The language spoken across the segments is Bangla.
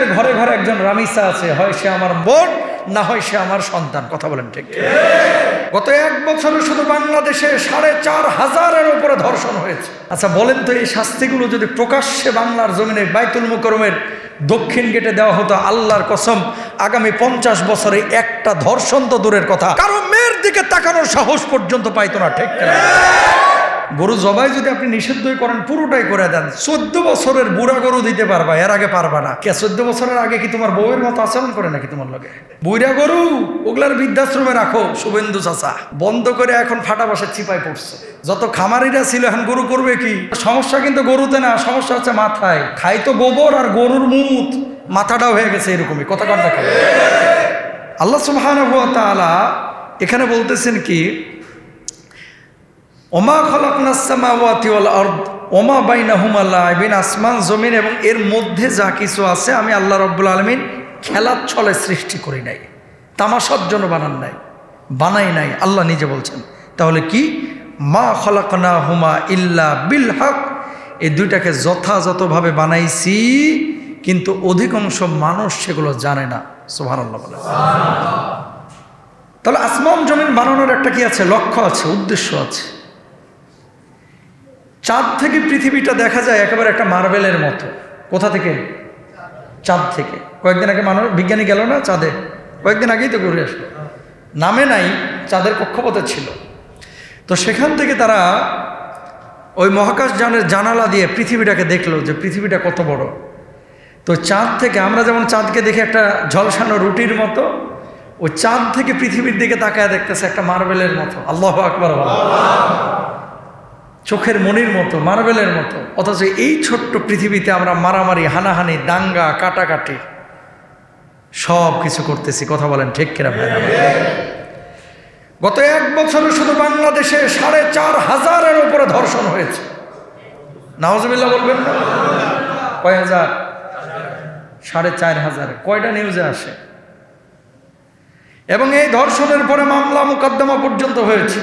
প্রত্যেকের ঘরে ঘরে একজন রামিসা আছে, হয় সে আমার বোন, না হয় সে আমার সন্তান। কথা বলেন ঠিক? গত 1 বছরে শুধু বাংলাদেশে 4,500-এর উপরে ধর্ষণ হয়েছে। আচ্ছা বলেন তো, এই শাস্তিগুলো যদি প্রকাশ্যে বাংলার জমিনে বাইতুল মুকাররমের দক্ষিণ গেটে দেওয়া হতো, আল্লাহর কসম আগামী 50 বছরে একটা ধর্ষণ তো দূরের কথা, কারো মেয়ের দিকে তাকানোর সাহস পর্যন্ত পাইতো না। ঠিক না? গরু জবাই যদি আপনি নিষিদ্ধই করেন, পুরোটাই করে দেন, 14 বছরের বুড়া গরু দিতে পারবা, এর আগে পারবা না। কে 14 বছরের আগে কি তোমার বউয়ের মতো আচরণ করে নাকি তোমার লগে? বুড়া গরু ওগুলার বৃদ্ধাশ্রমে রাখো। শুভেন্দু চাচা বন্ধ করে এখন ফাটা বাসা চিপায় পড়ছে। যত খামারিরা ছিল এখন গরু করবে কি? সমস্যা কিন্তু গরুতে না, সমস্যা হচ্ছে মাথায়। খাই তো গোবর আর গরুর মুত, মাথাটাও হয়ে গেছে এরকমই। কথা কথা খায়। আল্লাহ সুবহানাহু ওয়া তাআলা এখানে বলতেছেন কি, ওমা খালাকনাস সামাওয়াতি ওয়াল আরদ ওমা বাইনাহুমা লাইবিন, আসমান জমিন এবং এর মধ্যে যা কিছু আছে আমি আল্লাহ রাব্বুল আলামিন খেলার ছলে সৃষ্টি করি নাই, তামাশার জন্য বানাই নাই। আল্লাহ নিজে বলছেন। তাহলে কি? মা খালাকনাহুমা ইল্লা বিল হক, এই দুইটাকে যথাযথভাবে বানাইছি, কিন্তু অধিকাংশ মানুষ সেগুলো জানে না। সুবহানাল্লাহ বলে। তাহলে আসমান জমিন বানানোর একটা কি আছে? লক্ষ্য আছে, উদ্দেশ্য আছে। চাঁদ থেকে পৃথিবীটা দেখা যায় একেবারে একটা মার্বেলের মতো। কোথা থেকে? চাঁদ থেকে। কয়েকদিন আগে বিজ্ঞানী গেল না চাঁদে? কয়েকদিন আগেই তো ঘুরে আসলো। নামে নাই, চাঁদের কক্ষপথে ছিল। তো সেখান থেকে তারা ওই মহাকাশ যানের জানালা দিয়ে পৃথিবীটাকে দেখলো যে পৃথিবীটা কত বড়। তো চাঁদ থেকে আমরা যেমন চাঁদকে দেখে একটা ঝলসানো রুটির মতো, ওই চাঁদ থেকে পৃথিবীর দিকে তাকায় দেখতেছে একটা মার্বেলের মতো। আল্লাহু আকবার। চোখের মনির মতো, মার্বেলের মতো। অথচ এই ছোট্ট পৃথিবীতে আমরা মারামারি, হানাহানি, দাঙ্গা, কাটাকাটি সব কিছু করতেছি। কথা বলেন ঠিক কিনা ভাই? গত 1 বছরে শুধু বাংলাদেশে 4,500-এর উপরে ধর্ষণ হয়েছে। নাউজুবিল্লাহ বলবেন না? কয় হাজার? 4,500। কয়টা নিউজে আসে? এবং এই ধর্ষণের পরে মামলা মোকদ্দমা পর্যন্ত হয়েছে।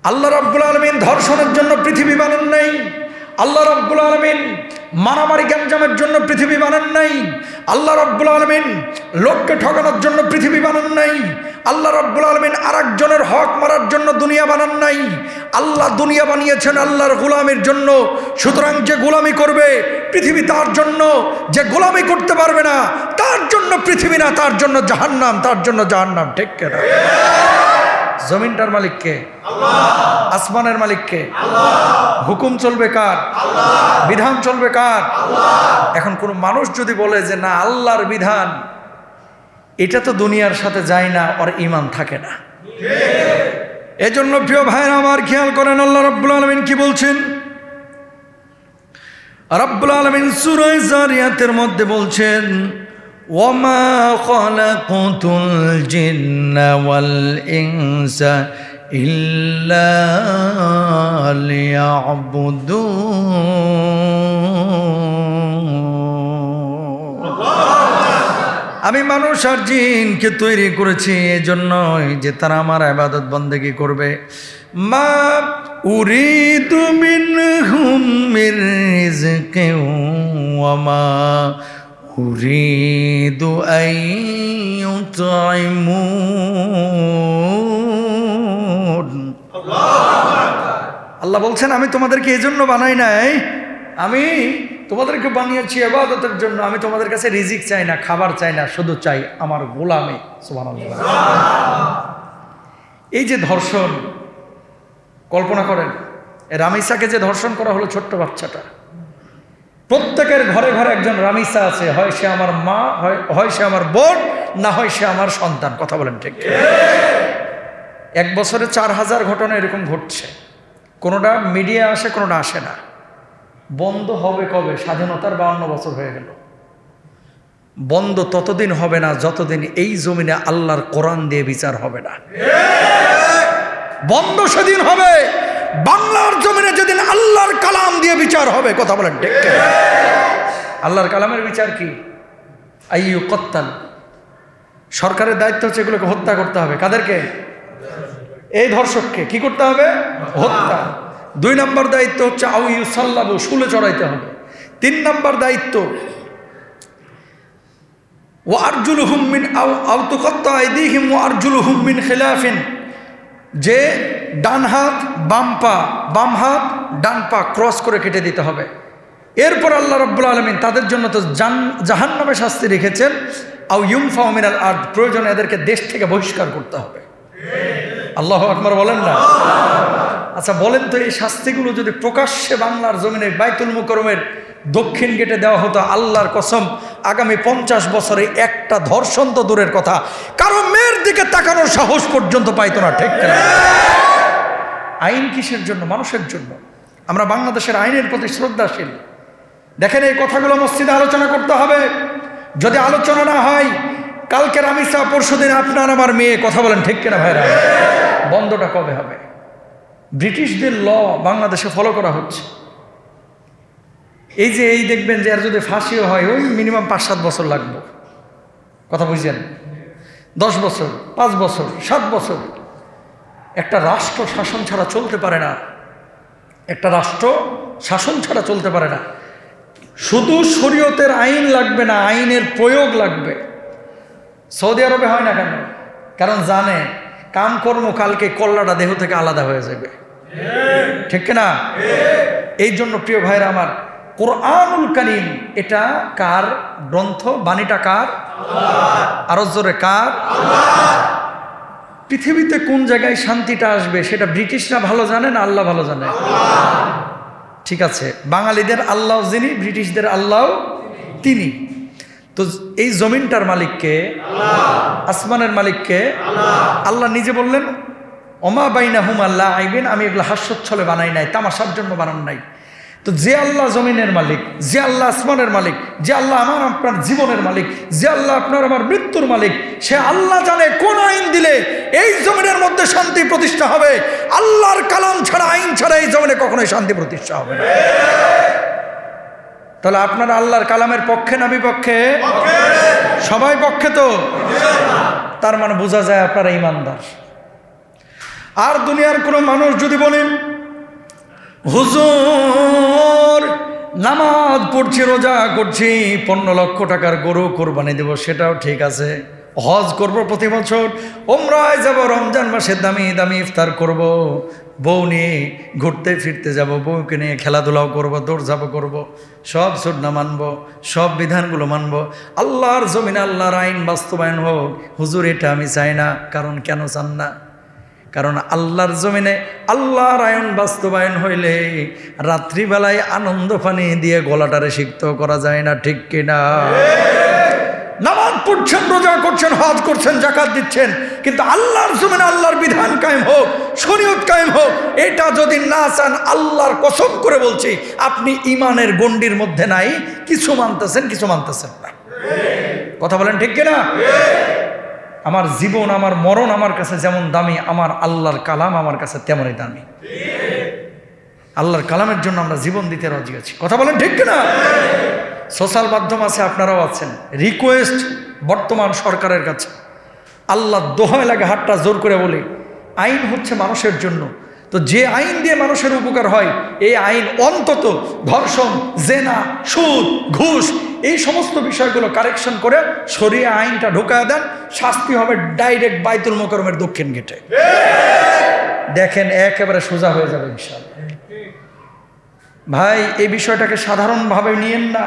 আল্লাহ রাব্বুল আলামিন ধর্ষণের জন্য পৃথিবী বানান নাই। আল্লাহ রাব্বুল আলামিন মারামারি গ্যাঞ্জামের জন্য পৃথিবী বানান নাই। আল্লাহ রাব্বুল আলামিন লোককে ঠকানোর জন্য পৃথিবী বানান নাই। আল্লাহ রাব্বুল আলামিন আরেকজনের হক মারার জন্য দুনিয়া বানান নাই। আল্লাহ দুনিয়া বানিয়েছেন আল্লাহর গোলামের জন্য। সুতরাং যে গোলামি করবে পৃথিবী তার জন্য, যে গোলামি করতে পারবে না তার জন্য পৃথিবী না, তার জন্য জাহান্নাম, তার জন্য জাহান্নাম। ঠিক কিনা? জমিনটার মালিক কে? আল্লাহ। আসমানের মালিক কে? আল্লাহ। হুকুম চলবে কার? আল্লাহ। বিধান চলবে কার? আল্লাহ। এখন কোন মানুষ যদি বলে যে না আল্লাহর বিধান এটা তো দুনিয়ার সাথে যায় না, ওর ঈমান থাকে না। এজন্য প্রিয় ভাইরা আমার খেয়াল করেন, আল্লাহ রাব্বুল আলামিন কি বলছেন? রাব্বুল আলামিন সূরা যারিয়াতের মধ্যে বলছেন, ওয়ামা খালাকুতুল জিন্না ওয়াল ইনসা ইল্লা লিয়াবুদুন। আমি মানুষ আর জিনকে তৈরি করেছি এজন্যই যে তারা আমার ইবাদত বন্দেগী করবে। মা উরিদু মিনহুম মির রিজকিন ওয়া মা উরিদু আন ইউতঈমুন। আল্লাহ বলছেন আমি তোমাদেরকে এজন্য বানাই নাই, আমি তোমাদেরকে বানিয়েছি ইবাদতের জন্য। আমি তোমাদের কাছে রিজিক চাই না, খাবার চাই না, শুধু চাই আমার গোলামি। সুবহানাল্লাহ। এই যে ধর্ষণ, কল্পনা করেন রামিসাকে যে ধর্ষণ করা হলো, ছোট্ট বাচ্চাটা, প্রত্যেকের ঘরে ঘরে একজন রামিসা আছে, হয় সে আমার মা, হয় সে আমার বোন, না হয় সে আমার সন্তান। কথা বলেন ঠিক? 1 বছরে 4,000 ঘটনা এরকম ঘটছে। কোনোটা মিডিয়া আসে, কোনোটা আসে না। বন্ধ হবে কবে? স্বাধীনতার 52 বছর হয়ে গেল। বন্ধ ততদিন হবে না যতদিন এই জমিনে আল্লাহর কোরআন দিয়ে বিচার হবে না। বন্ধ সেদিন হবে বাংলার জমিনে যেদিন আল্লাহর কালাম দিয়ে বিচার হবে। কথা বলেন ঠিক? আল্লাহর কালামের বিচার কি? আইয়ু কত্তাল। সরকারের দায়িত্ব হচ্ছে এগুলোকে হত্যা করতে হবে। কাদেরকে? এই ধর্ষককে কি করতে হবে? হত্যা। 2 নম্বর দায়িত্ব হচ্ছে আউ ইউসাল্লাবু, শুলে চড়াইতে হবে। 3 নম্বর দায়িত্ব ওয়া আরজুলুহুম মিন আও তুকাত্তা আইদিহিম ওয়া আরজুলুহুম মিন খিলাফিন, যে ডান হাত বাম পা, বাম হাত ডান পা ক্রস করে কেটে দিতে হবে। এরপর আল্লাহ রাব্বুল আলামিন তাদের জন্য তো জাহান্নামে শাস্তি রেখেছেন, আও ইউনফাউ মিনাল আরদ, প্রয়োজনে এদেরকে দেশ থেকে বহিষ্কার করতে হবে। আল্লাহু আকবার বলেন না? আচ্ছা বলেন তো, এই শাস্তিগুলো যদি প্রকাশ্যে বাংলার জমিনে বাইতুল মুকাররমের দক্ষিণ গেটে দেওয়া হতো, আল্লাহর কসম আগামী 50 বছরে একটা ধর্ষণ তো দূরের কথা, কারো মেয়ের দিকে তাকানোর সাহস পর্যন্ত পাইতো না। ঠিক না? আইন কিসের জন্য? মানুষের জন্য। আমরা বাংলাদেশের আইনের প্রতি শ্রদ্ধাশীল। দেখেন, এই কথাগুলো মসজিদে আলোচনা করতে হবে। যদি আলোচনা না হয়, কালকে রামিসা, পরশুদিন আপনার আমার মেয়ে, কথা বলেন ঠিক কিনা ভাইরা? বন্ধটা কবে হবে? ব্রিটিশদের ল বাংলাদেশে ফলো করা হচ্ছে। এই দেখবেন যে আর যদি ফাঁসিও হয়, ওই মিনিমাম 5-7 বছর লাগবে। কথা বুঝছেন? 10 বছর, 5 বছর, 7 বছর। একটা রাষ্ট্র শাসন ছাড়া চলতে পারে না। একটা রাষ্ট্র শাসন ছাড়া চলতে পারে না। শুধু শরীয়তের আইন লাগবে না, আইনের প্রয়োগ লাগবে। সৌদি আরবে হয় না কেন? কারণ জানে কামকর্ম কালকে কল্লাটা দেহ থেকে আলাদা হয়ে যাবে। ঠিক না? এই জন্য প্রিয় ভাইরা আমার, কোরআনুল কারীম এটা কার গ্রন্থ? বাণীটা কার? আরো জোরে কার? পৃথিবীতে কোন জায়গায় শান্তিটা আসবে সেটা ব্রিটিশরা ভালো জানে না আল্লাহ ভালো জানে? ঠিক আছে, বাঙালিদের আল্লাহ যিনি, ব্রিটিশদের আল্লাহ তিনি। তো এই জমিনটার মালিককে, আসমানের মালিককে আল্লাহ নিজে বললেন, ওমা বাইনাহুমা লাইবিন, আমি এগুলো হাস্যচ্ছলে বানাই নাই, তামাশার জন্য বানান নাই। তো যে আল্লাহ জমিনের মালিক, যে আল্লাহ আসমানের মালিক, যে আল্লাহ আমার আপনার জীবনের মালিক, যে আল্লাহ আপনার আমার মৃত্যুর মালিক, সে আল্লাহ জানে কোন আইন দিলে এই জমিনের মধ্যে শান্তি প্রতিষ্ঠা হবে। আল্লাহর কালাম ছাড়া, আইন ছাড়া এই জমিনে কখনোই শান্তি প্রতিষ্ঠা হবে না। তাহলে আপনারা আল্লাহর কালামের পক্ষে না বিপক্ষে? সবাই পক্ষে তো। তার মানে বোঝা যায় আপনারা ঈমানদার। আর দুনিয়ার কোনো মানুষ যদি বলেন, হুজুর নামাজ পড়ছি, রোজা করছি, 15 লক্ষ টাকার গরু কোরবানি দেব, সেটাও ঠিক আছে। হজ করব প্রতি বছর, ওমরায় যাব, রমজান মাসে দামি দামি ইফতার করব, বউ নিয়ে ঘুরতে ফিরতে যাব, বউকে নিয়ে খেলাধুলাও করব, দৌড়ঝাঁপ করব, সব সুন্নাহ মানব, সব বিধানগুলো মানব, আল্লাহর জমিনে আল্লাহর আইন বাস্তবায়ন হোক। হুজুর এটা আমি চাই না। কারণ কেন চান না? কারণ আল্লাহর জমিনে আল্লাহর আইন বাস্তবায়ন হইলে রাত্রিবেলায় আনন্দ পানি দিয়ে গলাটারে সিক্ত করা যায় না। ঠিক কিনা? নামাজ পড়ছেন, রোজা করছেন, হজ করছেন, যাকাত দিচ্ছেন, কিন্তু আল্লাহর জমিনে আল্লাহর বিধান কায়েম হোক, শরীয়ত কায়েম হোক, এটা যদি না চান, আল্লাহর কসম করে বলছি, আপনি ঈমানের গণ্ডির মধ্যে নাই। কিছু মানতেছেন, কিছু মানতেছেন না। কথা বলেন ঠিক কিনা? আমার জীবন, আমার মরণ আমার কাছে যেমন দামি, আমার আল্লাহর কালাম আমার কাছে তেমনই দামি। আল্লাহর কালামের জন্য আমরা জীবন দিতে রাজি আছি। কথা বলেন ঠিক কিনা? সোশ্যাল মাধ্যম আছে, আপনারাও আছেন। রিকোয়েস্ট বর্তমান সরকারের কাছে, আল্লাহ দোহাই লাগে, হাতটা জোর করে বলি, আইন হচ্ছে মানুষের জন্য। তো যে আইন দিয়ে মানুষের উপকার হয়, এই আইন অন্তত ধর্ষণ, জেনা, সুদ, ঘুষ, এই সমস্ত বিষয়গুলো কারেকশন করে শরিয়া আইনটা ঢুকায় দেন। শাস্তি হবে ডাইরেক্ট বাইতুল মুকাররমের দক্ষিণ গেটে। দেখেন একেবারে সোজা হয়ে যাবে ইনশাআল্লাহ। ভাই, এই বিষয়টাকে সাধারণভাবে নিয়েন না।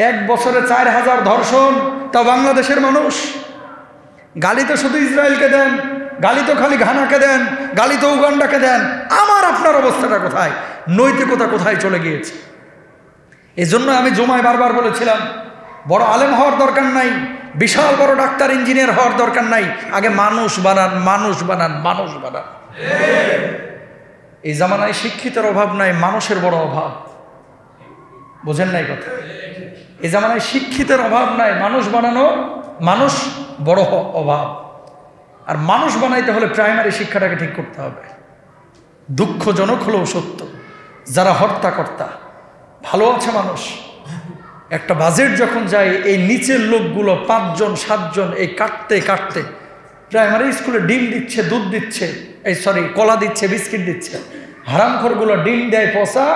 1 বছরে 4000 ধর্ষণ, তা বাংলাদেশের মানুষ। গালি তো শুধু ইসরায়েলকে দেন, গালি তো খালি ঘানাকে দেন, গালি তো উগান্ডাকে দেন। আমার আপনার অবস্থাটা কোথায়? নৈতিকতা কোথায় চলে গিয়েছে? এই জন্য আমি জুমায় বারবার বলেছিলাম, বড় আলেম হওয়ার দরকার নাই, বিশাল বড় ডাক্তার ইঞ্জিনিয়ার হওয়ার দরকার নাই, আগে মানুষ বানান, মানুষ বানান, মানুষ বানান। এই জামানায় শিক্ষিতের অভাব নাই, মানুষের বড় অভাব। বোঝেন নাই কথা? এই জামানায় শিক্ষিতের অভাব নাই, মানুষ বানানো, মানুষ বড় অভাব। আর মানুষ বানাইতে হলে প্রাইমারি শিক্ষাটাকে ঠিক করতে হবে। দুঃখজনক হলেও সত্য, যারা হর্তাকর্তা, ভালো আছে মানুষ, একটা বাজেট যখন যায়, এই নিচের লোকগুলো 5 জন 7 জন এই কাটতে কাটতে প্রাইমারি স্কুলে ডিম দিচ্ছে, দুধ দিচ্ছে, কলা দিচ্ছে, বিস্কিট দিচ্ছে। হারামখোরগুলো ডিম দেয় পচা,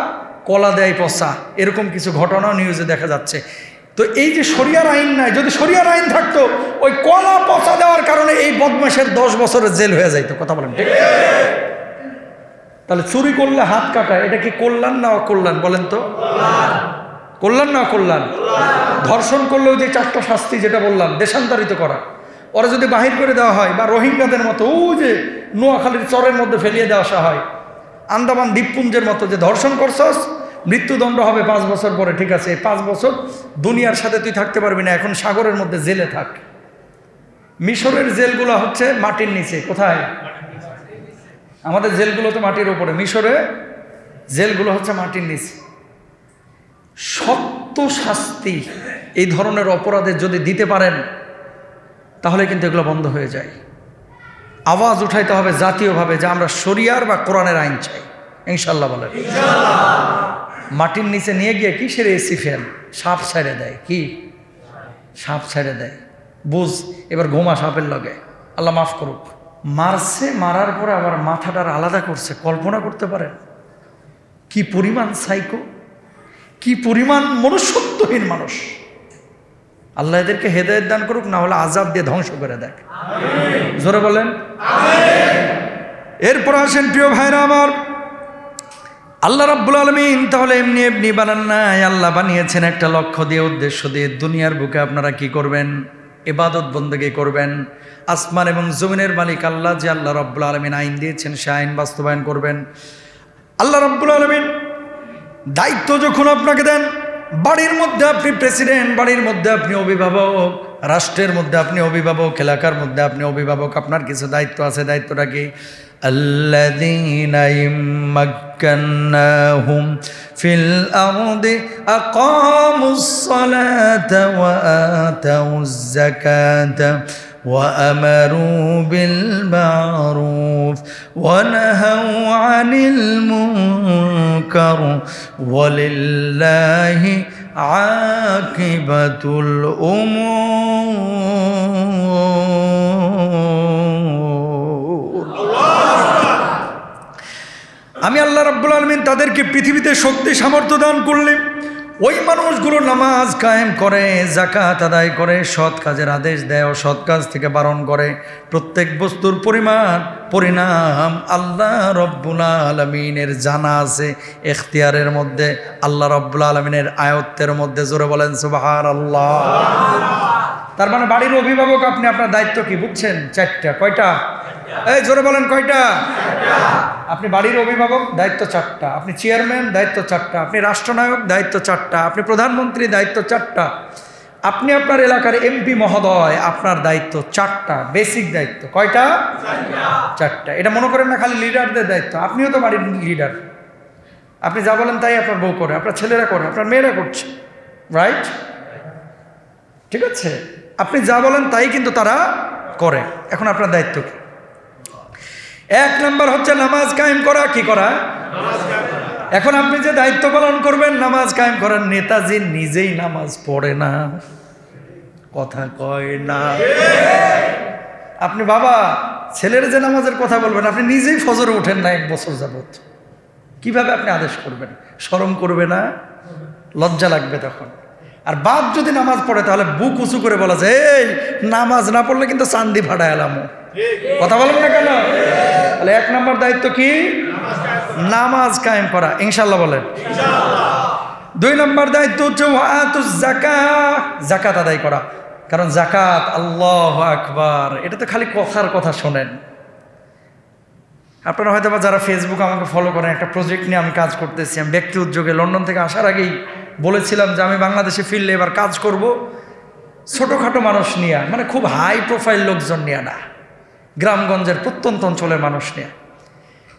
কলা দেয় পচা, এরকম কিছু ঘটনাও নিউজে দেখা যাচ্ছে। তো এই যে শরিয়ার আইন নাই, যদি শরিয়ার আইন থাকতো ওই কলা পচা দেওয়ার কারণে এই বদমাশের 10 বছরের জেল হয়ে যাইতো। কথা বলেন ঠিক? তাহলে চুরি করলে হাত কাটা, এটা কি কল্যাণ না অকল্যাণ বলেন তো? কল্যাণ না অকল্যাণ? ধর্ষণ করলেও যে 4টা শাস্তি যেটা বললাম, দেশান্তরিত করা, ওরা যদি বাহির করে দেওয়া হয়, বা রোহিঙ্গাদের মতো ওই যে নোয়াখালীর চরের মধ্যে ফেলিয়ে দেওয়া হয়, আন্দামান দ্বীপপুঞ্জের মতো, যে ধর্ষণ করছস মৃত্যুদণ্ড হবে 5 বছর পরে, ঠিক আছে, এই 5 বছর দুনিয়ার সাথে তুই থাকতে পারবি না, এখন সাগরের মধ্যে জেলে থাক। মিশরের জেলগুলো হচ্ছে মাটির নিচে। কোথায়? আমাদের জেলগুলো তো মাটির উপরে, মিশরে জেলগুলো হচ্ছে মাটির নিচে। সত্য শাস্তি এই ধরনের অপরাধে যদি দিতে পারেন তাহলে কিন্তু এগুলো বন্ধ হয়ে যায়। আওয়াজ উঠাইতে হবে জাতীয়ভাবে যে আমরা শরিয়ার বা কোরআনের আইন চাই। ইনশাল্লাহ বলেন। মাটির নিচে নিয়ে গিয়ে কিসের এসি ফ্যান? সাপ ছেড়ে দেয়। কি সাপ ছেড়ে দেয়? বুঝ এবার ঘুমা সাপের লগে, আল্লাহ মাফ করুক। মারছে, মারার পরে আবার মাথাটার আলাদা করছে। কল্পনা করতে পারেন কি পরিমাণ সাইকো, কি পরিমাণ মনুষ্যত্বহীন মানুষ। আল্লাহ এদেরকে হেদায়েত দান করুক, না হলে আযাব দিয়ে ধ্বংস করে দেখ। জোরে বলেন। এরপর আসেন প্রিয় ভাইরা আমার, আল্লাহ রাব্বুল আলামিন তাহলে এমনি এমনি বানান নাই, আল্লাহ বানিয়েছেন একটা লক্ষ্য দিয়ে, উদ্দেশ্য দিয়ে। দুনিয়ার বুকে আপনারা কি করবেন? ইবাদত বন্দেগী করবেন। আসমান এবং জমিনের মালিক আল্লাহ, যে আল্লাহ রাব্বুল আলামিন আইন দিয়েছেন সে আইন বাস্তবায়ন করবেন। আল্লাহ রাব্বুল আলামিন দায়িত্ব যখন আপনাকে দেন, বাড়ির মধ্যে আপনি প্রেসিডেন্ট, বাড়ির মধ্যে আপনি অভিভাবক, রাষ্ট্রের মধ্যে আপনি অভিভাবক, এলাকার মধ্যে আপনি অভিভাবক, আপনার কিছু দায়িত্ব আছে। দায়িত্বটা কি? আল্লাযীনা ইম্মাক্কান্নাহুম ফিল আরদি আকামুস সালাতা ওয়া আতাউজ যাকাতা وأمروا بالمعروف ونهوا عن المنكر ولله عاقبة الأمور। আমি আল্লাহ রাব্বুল আলামিন তাদেরকে পৃথিবীতে শক্তি সামর্থ্য দান করলেন, ওই মানুষগুলো নামাজ কায়েম করে, যাকাত আদায় করে, সৎ কাজের আদেশ দেয়, সৎ কাজ থেকে বারণ করে। প্রত্যেক বস্তুর পরিণাম আল্লাহ রব্বুল আলামিনের জানা আছে, এখতিয়ারের মধ্যে, আল্লাহ রব্বুল আলামিনের আয়ত্তের মধ্যে। জোরে বলেন সুবহানাল্লাহ। তার মানে বাড়ির অভিভাবক আপনি, আপনার দায়িত্ব কি বুঝছেন? 4টা। কয়টা? এই জোরে বলেন কয়টা? আপনি বাড়ির অভিভাবক, দায়িত্ব 4টা। আপনি চেয়ারম্যান, দায়িত্ব 4টা। আপনি রাষ্ট্রনায়ক, দায়িত্ব 4টা। আপনি প্রধানমন্ত্রী, দায়িত্ব 4টা। আপনি আপনার এলাকার এমপি মহোদয়, আপনার দায়িত্ব 4টা। বেসিক দায়িত্ব কয়টা? 4টা। এটা মনে করেন না খালি লিডারদের দায়িত্ব, আপনিও তো বাড়ির লিডার। আপনি যা বলেন তাই আপনার বউ করে, আপনার ছেলেরা করে, আপনার মেয়েরা করছে, রাইট? ঠিক আছে, আপনি যা বলেন তাই কিন্তু তারা করে। এখন আপনার দায়িত্ব কি? 1 নম্বর হচ্ছে নামাজ কায়েম করা। কি করা? এখন আপনি যে দায়িত্ব পালন করবেন, নামাজ কায়েম করেন। নেতাজি নিজেই নামাজ পড়ে না, কথা কয় না। আপনি বাবা ছেলের যে নামাজের কথা বলবেন, আপনি নিজেই ফজরে ওঠেন না 1 বছর যাবত, কিভাবে আপনি আদেশ করবেন? শরম করবে না? লজ্জা লাগবে তখন। আর বাপ যদি নামাজ পড়ে তাহলে বুক উঁচু করে বলা যায়, এই নামাজ না পড়লে কিন্তু চান্দি ফাটায় এলামো। কথা বলেন না কেন? তাহলে 1 নম্বর দায়িত্ব কি? নামাজ কায়েম করা। ইনশাআল্লাহ বলেন। 2 নম্বর দায়িত্ব হচ্ছে ওয়াতুজ যাকাত, যাকাত আদায় করা। কারণ যাকাত, আল্লাহু আকবার, এটা তো খালি কথার কথা শোনেন। আপনারা হয়তো বা যারা ফেসবুক আমাকে ফলো করেন, একটা প্রজেক্ট নিয়ে আমি কাজ করতেছি। আমি ব্যক্তি উদ্যোগে লন্ডন থেকে আসার আগেই বলেছিলাম যে আমি বাংলাদেশে ফিরলে এবার কাজ করব ছোটোখাটো মানুষ নিয়ে, মানে খুব হাই প্রোফাইল লোকজন নিয়ে না, গ্রামগঞ্জের প্রত্যন্ত অঞ্চলের মানুষ নিয়ে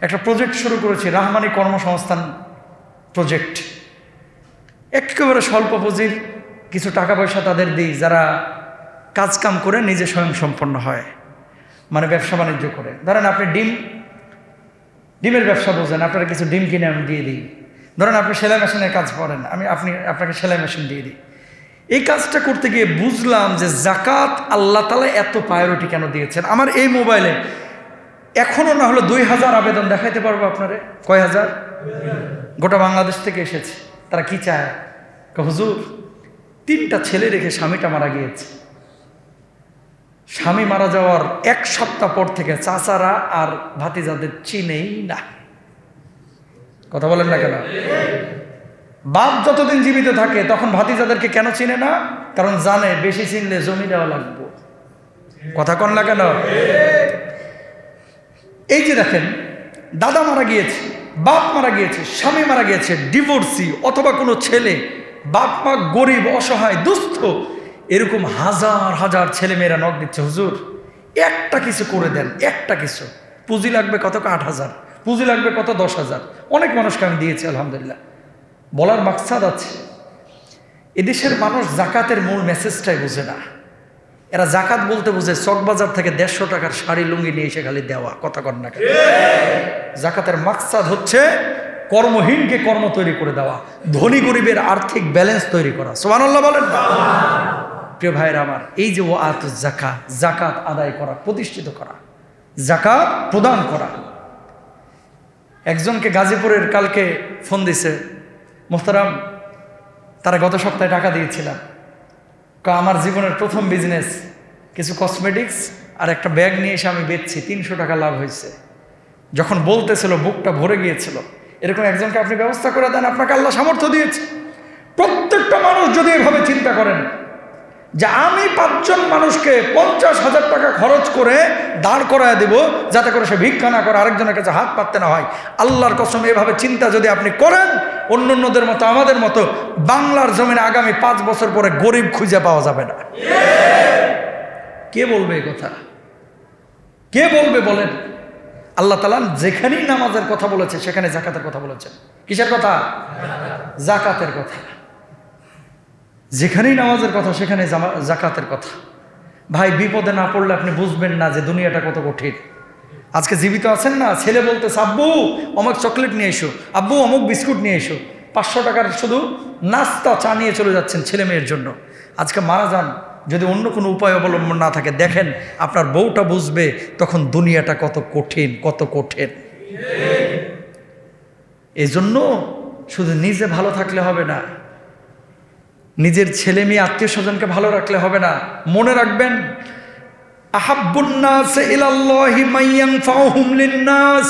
একটা প্রজেক্ট শুরু করেছি, রাহমানি কর্মসংস্থান প্রজেক্ট। একেবারে স্বল্প পুঁজির কিছু টাকা পয়সা তাদের দিই, যারা কাজকাম করে নিজে স্বয়ংসম্পন্ন হয়, মানে ব্যবসা বাণিজ্য করে। ধরেন আপনি ডিমের ব্যবসা বোঝেন, আপনারা কিছু ডিম কিনে আমি দিয়ে দিই। ধরেন আপনি সেলাই মেশিনের কাজ করেন, আপনাকে সেলাই মেশিন দিয়ে দিই। এই কাজটা করতে গিয়ে বুঝলাম যে যাকাত আল্লাহ তাআলা এত প্রায়োরিটি কেন দিয়েছেন। আমার এই মোবাইলে এখনও না হলো 2000 আবেদন দেখাইতে পারবো আপনারে। কয় হাজার? গোটা বাংলাদেশ থেকে এসেছে। তারা কি চায়? হুজুর 3টা ছেলে রেখে স্বামীটা মারা গিয়েছে। স্বামী মারা যাওয়ার 1 সপ্তাহ পর থেকে চাচারা আর ভাতিজাদের চিনেই না। কথা বলেন না কেন? বাপ যতদিন জীবিত থাকে তখন ভাতিজাদেরকে কেন চিনে না? কারণ জানে বেশি চিনলে জমি দেওয়া লাগবে। কথা কন না কেন? এই যে দেখেন, দাদা মারা গিয়েছে, বাপ মারা গিয়েছে, স্বামী মারা গিয়েছে, ডিভোর্সি অথবা কোনো ছেলে, বাপ মা গরিব, অসহায়, দুস্থ, এরকম হাজার হাজার ছেলেমেয়েরা নক দিচ্ছে, হুজুর একটা কিছু করে দেন, একটা কিছু। পুঁজি লাগবে কত? 8,000। পুঁজি লাগবে কত? 10,000। অনেক মানুষকে আমি দিয়েছি আলহামদুলিল্লাহ। বলার মাকসাদ আছে, এদেশের মানুষ জাকাতের মূল মেসেজটাই বুঝে না। এরা জাকাত বলতে বুঝে চকবাজার থেকে 150 টাকার শাড়ি লুঙ্গি নিয়ে এসে খালি দেওয়া। কথা কন না কেন? জাকাতের মাকসাদ হচ্ছে কর্মহীনকে কর্ম তৈরি করে দেওয়া, ধনী গরিবের আর্থিক ব্যালেন্স তৈরি করা। সুবহানাল্লাহ বলেন না? প্রিয় ভাইয়েরা আমার, এই যে ওয়াতুজ যাকাত, জাকাত আদায় করা, প্রতিষ্ঠিত করা, জাকাত প্রদান করা। একজনকে গাজীপুরের কালকে ফোন দিছে, মোহতারাম, তারা গত সপ্তাহে টাকা দিয়েছিলাম, আমার জীবনের প্রথম বিজনেস, কিছু কসমেটিক্স আর একটা ব্যাগ নিয়ে এসে আমি বেচছি, 300 টাকা লাভ হয়েছে। যখন বলতেছিল বুকটা ভরে গিয়েছিল। এরকম একজনকে আপনি ব্যবস্থা করে দেন, আপনাকে আল্লাহ সামর্থ্য দিয়েছে। প্রত্যেকটা মানুষ যদি এভাবে চিন্তা করেন যে আমি 5 জন মানুষকে 50,000 টাকা খরচ করে দাঁড় করায় দেব, যাতে করে সে ভিক্ষা না করে, আরেকজনের কাছে হাত পাততে না হয়, আল্লাহর কসম এভাবে চিন্তা যদি আপনি করেন, অন্যদের মতো আমাদের মতো বাংলার জমিনে আগামী 5 বছর পরে গরিব খুঁজে পাওয়া যাবে না। কে বলবে এই কথা? কে বলবে বলেন? আল্লাহ তাআলা যেখানেই নামাজের কথা বলেছে সেখানে জাকাতের কথা বলেছেন। কিসের কথা? জাকাতের কথা। যেখানেই নামাজের কথা সেখানে জাকাতের কথা। ভাই, বিপদে না পড়লে আপনি বুঝবেন না যে দুনিয়াটা কত কঠিন। আজকে জীবিত আছেন না, ছেলে বলতেছে আব্বু অমুক চকলেট নিয়ে এসো, আব্বু অমুক বিস্কুট নিয়ে এসো, 500 টাকার শুধু নাস্তা চা নিয়ে চলে যাচ্ছেন ছেলে মেয়ের জন্য। আজকে মারা যান, যদি অন্য কোনো উপায় অবলম্বন না থাকে, দেখেন আপনার বউটা বুঝবে তখন দুনিয়াটা কত কঠিন, কত কঠিন। এই জন্য শুধু নিজে ভালো থাকলে হবে না, নিজের ছেলে মেয়ে আত্মীয় স্বজনকে ভালো রাখলে হবে না। মনে রাখবেন, আহাব্বুন নাস ইলাল্লাহি মাইয়ানফাউহুম লিন-নাস,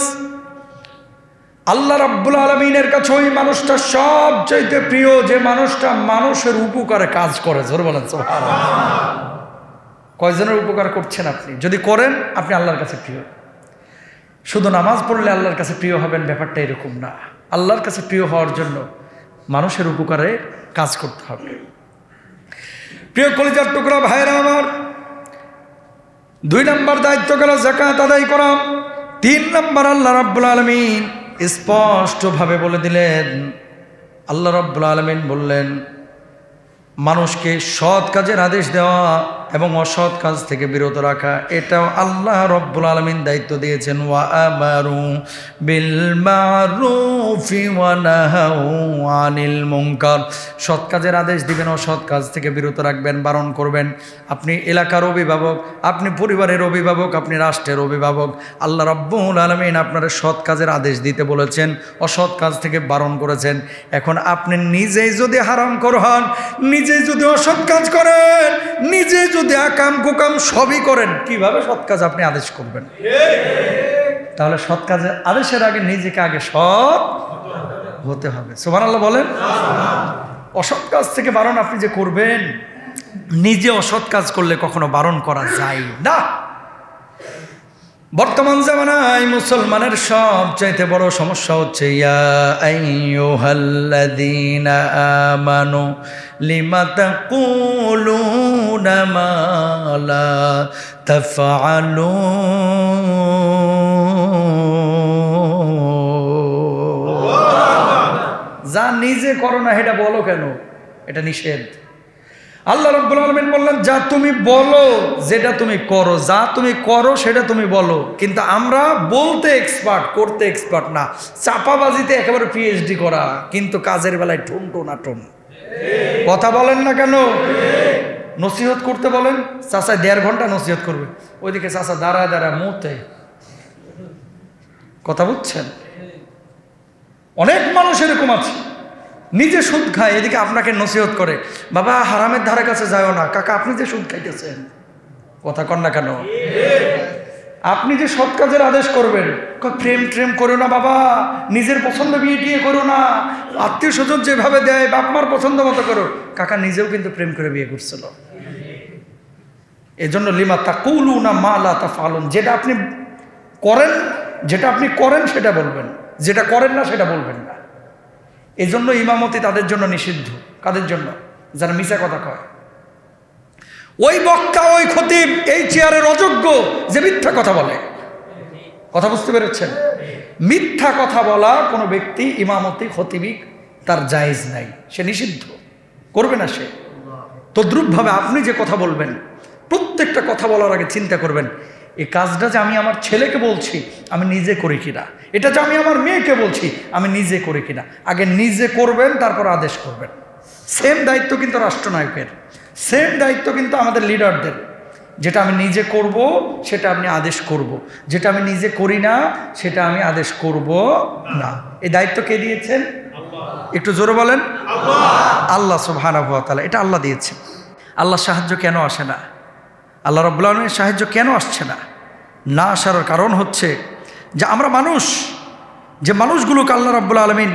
আল্লাহ রাব্বুল আলামিনের কাছে ওই মানুষটা সবচাইতে প্রিয় যে মানুষটা মানুষের উপকারে কাজ করে। জোরে বলেন সুবহানাল্লাহ। কয়জনের উপকার করছেন আপনি? যদি করেন, আপনি আল্লাহর কাছে প্রিয়। শুধু নামাজ পড়লে আল্লাহর কাছে প্রিয় হবেন, ব্যাপারটা এরকম না। আল্লাহর কাছে প্রিয় হওয়ার জন্য মানুষের উপকারে কাজ করতে হবে। প্রিয় কলিজার টুকরা ভাইরা আমার, 2 নম্বর দায়িত্ব গেল যাকাত আদায় করা। 3 নম্বর আল্লাহ রাব্বুল আলামিন স্পষ্টভাবে বলে দিলেন। আল্লাহ রাব্বুল আলামিন বললেন, মানুষকে সৎ কাজের আদেশ দেওয়া এবং অসৎ কাজ থেকে বিরত রাখা, এটাও আল্লাহ রাব্বুল আলামিন দায়িত্ব দিয়েছেন। ওয়া আমারু বিল মারুফি ওয়া নাহাউ আনিল মুনকার, সৎ কাজের আদেশ দিবেন, অসৎ কাজ থেকে বিরত রাখবেন, বারণ করবেন। আপনি এলাকার অভিভাবক, আপনি পরিবারের অভিভাবক, আপনি রাষ্ট্রের অভিভাবক, আল্লাহ রাব্বুল আলামিন আপনার সৎ কাজের আদেশ দিতে বলেছেন, অসৎ কাজ থেকে বারণ করেছেন। এখন আপনি নিজেই যদি হারামখোর হন, নিজেই যদি অসৎ কাজ করেন, নিজে যদি আকাম কুকাম সবই করেন, কিভাবে সৎ কাজ আপনি আদেশ করবেন? তাহলে সৎ কাজের আদেশের আগে নিজেকে আগে সৎ হতে হবে। সুবহানাল্লাহ বলেন। অসৎ কাজ থেকে বারণ আপনি যে করবেন, নিজে অসৎ কাজ করলে কখনো বারণ করা যায় না। বর্তমান জামানায় মুসলমানের সবচাইতে বড় সমস্যা হচ্ছে, ইয়া আইয়ুহাল্লাযীনা আমানু লিমা তাকুলুনা মা লা তাফআলুন। যা নিজে করো না সেটা বলো কেন? এটা নিষেধ। আল্লাহ রাব্বুল আলামিন বললেন, যা তুমি বলো, যেটা তুমি করো, যা তুমি করো সেটা তুমি বলো। কিন্তু আমরা বলতে এক্সপার্ট, করতে এক্সপার্ট না। চাপাবাজিতে একেবারে পিএইচডি করা, কিন্তু কাজের বেলায় ঠুন টোনাটুন। কথা বলেন না কেন? নসিহত করতে বলেন, চাচা 1.5 ঘন্টা নসিহত করবে, ওইদিকে চাচা দাঁড়ায় দাঁড়ায় মুতে। কথা বুঝছেন? অনেক মানুষ এরকম আছে, নিজে সুদ খায়, এদিকে আপনাকে নসিহত করে, বাবা হারামের ধারে কাছে যাও না। কাকা আপনি যে সুদ খাইতেছেন, কথা কন না কেন? আপনি যে সৎ কাজের আদেশ করবেন, প্রেম ট্রেম করো না বাবা, নিজের পছন্দ বিয়ে টিয়ে করো না, আত্মীয় স্বজন যেভাবে দেয় বাপমার পছন্দ মতো করো। কাকা নিজেও কিন্তু প্রেম করে বিয়ে করছিল। এজন্য লিমা তাকুলুনা মা লা তাফআলুন, যেটা আপনি করেন সেটা বলবেন, যেটা করেন না সেটা বলবেন না। এজন্য ইমামতি তাদের জন্য নিষিদ্ধ। কাদের জন্য? যারা মিছা কথা কয়। ওই বক্তা, ওই খতিব এই চেয়ারের অযোগ্য যে মিথ্যা কথা বলে। কথা বুঝতে পেরেছেন? মিথ্যা কথা বলা কোনো ব্যক্তি ইমামতি খতিবি তার জায়েজ নাই, সে নিষিদ্ধ, করবে না সে। তদ্রূপভাবে আপনি যে কথা বলবেন, প্রত্যেকটা কথা বলার আগে চিন্তা করবেন, এই কাজটা যে আমি আমার ছেলেকে বলছি আমি নিজে করি কিনা, এটা যে আমি আমার মেয়েকে বলছি আমি নিজে করি কিনা। আগে নিজে করবেন, তারপর আদেশ করবেন। সেম দায়িত্ব কিন্তু রাষ্ট্রনায়কের, সেম দায়িত্ব কিন্তু আমাদের লিডারদের। যেটা আমি নিজে করব সেটা আপনি আদেশ করব, যেটা আমি নিজে করি না সেটা আমি আদেশ করব না। এই দায়িত্ব কে দিয়েছেন? একটু জোরে বলেন। আল্লাহ সুবহানাহু ওয়া তাআলা। এটা আল্লাহ দিয়েছেন। আল্লাহ সাহায্য কেন আসে না? আল্লাহ রাব্বুল আলামিনের সাহায্য কেন আসছে না? না আসার কারণ হচ্ছে যে আমরা মানুষ, যে মানুষগুলোকে আল্লাহ রাব্বুল আলামিন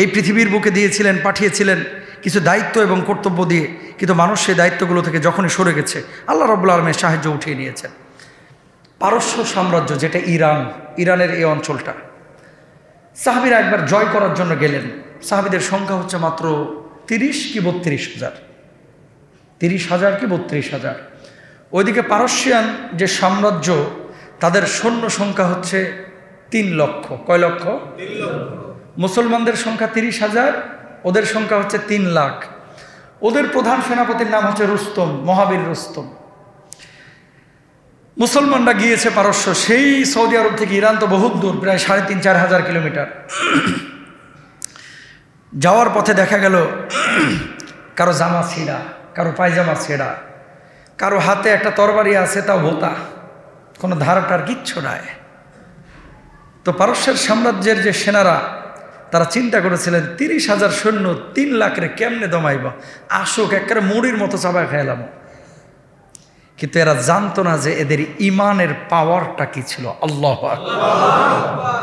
এই পৃথিবীর বুকে দিয়েছিলেন, পাঠিয়েছিলেন কিছু দায়িত্ব এবং কর্তব্য দিয়ে, কিন্তু মানুষ সেই দায়িত্বগুলো থেকে যখনই সরে গেছে আল্লাহ রাব্বুল আলামিনের সাহায্য উঠিয়ে নিয়েছেন। পারস্য সাম্রাজ্য, যেটা ইরানের এই অঞ্চলটা, সাহাবীরা একবার জয় করার জন্য গেলেন। সাহাবীদের সংখ্যা হচ্ছে মাত্র 30 কি 32,000, 30,000 কি 32,000। ওইদিকে পারস্যিয়ান যে সাম্রাজ্য, তাদের সৈন্য সংখ্যা হচ্ছে 3 লক্ষ। কয় লক্ষ? 3 লক্ষ। মুসলমানদের সংখ্যা 30,000, ওদের সংখ্যা হচ্ছে 3 লাখ। ওদের প্রধান সেনাপতির নাম হচ্ছে রুস্তম, মহাবীর রুস্তম। মুসলমানরা গিয়েছে পারস্য, সেই সৌদি আরব থেকে ইরান তো বহুত দূর, প্রায় 3,500-4 হাজার কিলোমিটার। যাওয়ার পথে দেখা গেল কারো জামা ছিঁড়া, কারো পায়জামা ছেঁড়া, কারো হাতে একটা তরবারি আছে, তাও ভোতা, কোনো ধারটার কিচ্ছু নাই। তো পারস্যের সাম্রাজ্যের যে সেনারা, তারা চিন্তা করেছিলেন 30,000 সৈন্য 3 লাখের কেমনে দমাইবা, আসুক একেবারে মুড়ির মতো চাপা খাইলাম। কিন্তু এরা জানতো না যে এদের ইমানের পাওয়ারটা কি ছিল। আল্লাহু আকবার।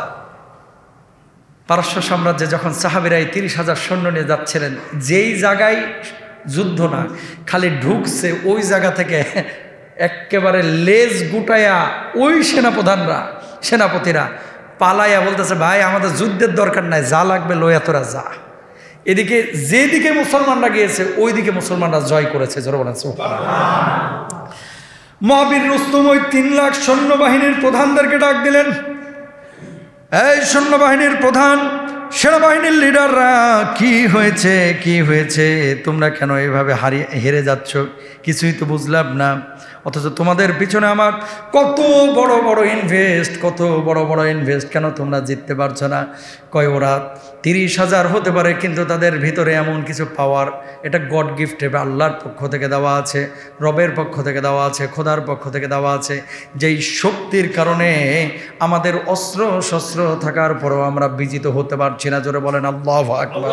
পারস্য সাম্রাজ্যে যখন সাহাবীরা 30,000 সৈন্য নিয়ে যাচ্ছিলেন, যেই জায়গায় যুদ্ধ না, খালি ঢুকছে ওই জায়গা থেকে একেবারে লেজ গুটায়া ওই সেনাপতিরা পালাইয়া বলতেছে, ভাই আমাদের যুদ্ধের দরকার নাই, যা লাগবে লয়া তোরা যা। এদিকে যেদিকে মুসলমানরা গিয়েছে ওইদিকে মুসলমানরা জয় করেছে। জোরে বলেন সুবহানাল্লাহ। মহাবীর রুস্তম ওই 3 লাখ সৈন্যবাহিনীর প্রধানদেরকে ডাক দিলেন, এই সৈন্যবাহিনীর প্রধান, সেনাবাহিনীর লিডাররা, কি হয়েছে, তোমরা কেন এভাবে হেরে যাচ্ছ? কিছুই তো বুঝলাম না। অথচ তোমাদের পিছনে আমার কত বড় বড় ইনভেস্ট, কেন তোমরা জিততে পারছো না? কয় ওরা 30,000 হতে পারে, কিন্তু তাদের ভিতরে এমন কিছু পাওয়ার, এটা গড গিফট, আল্লাহর পক্ষ থেকে দেওয়া আছে, রবের পক্ষ থেকে দেওয়া আছে, খোদার পক্ষ থেকে দেওয়া আছে, যেই শক্তির কারণে আমাদের অস্ত্র শস্ত্র থাকার পরেও আমরা বিজিত হতে পারছি না। জোরে বলেন আল্লাহু আকবার।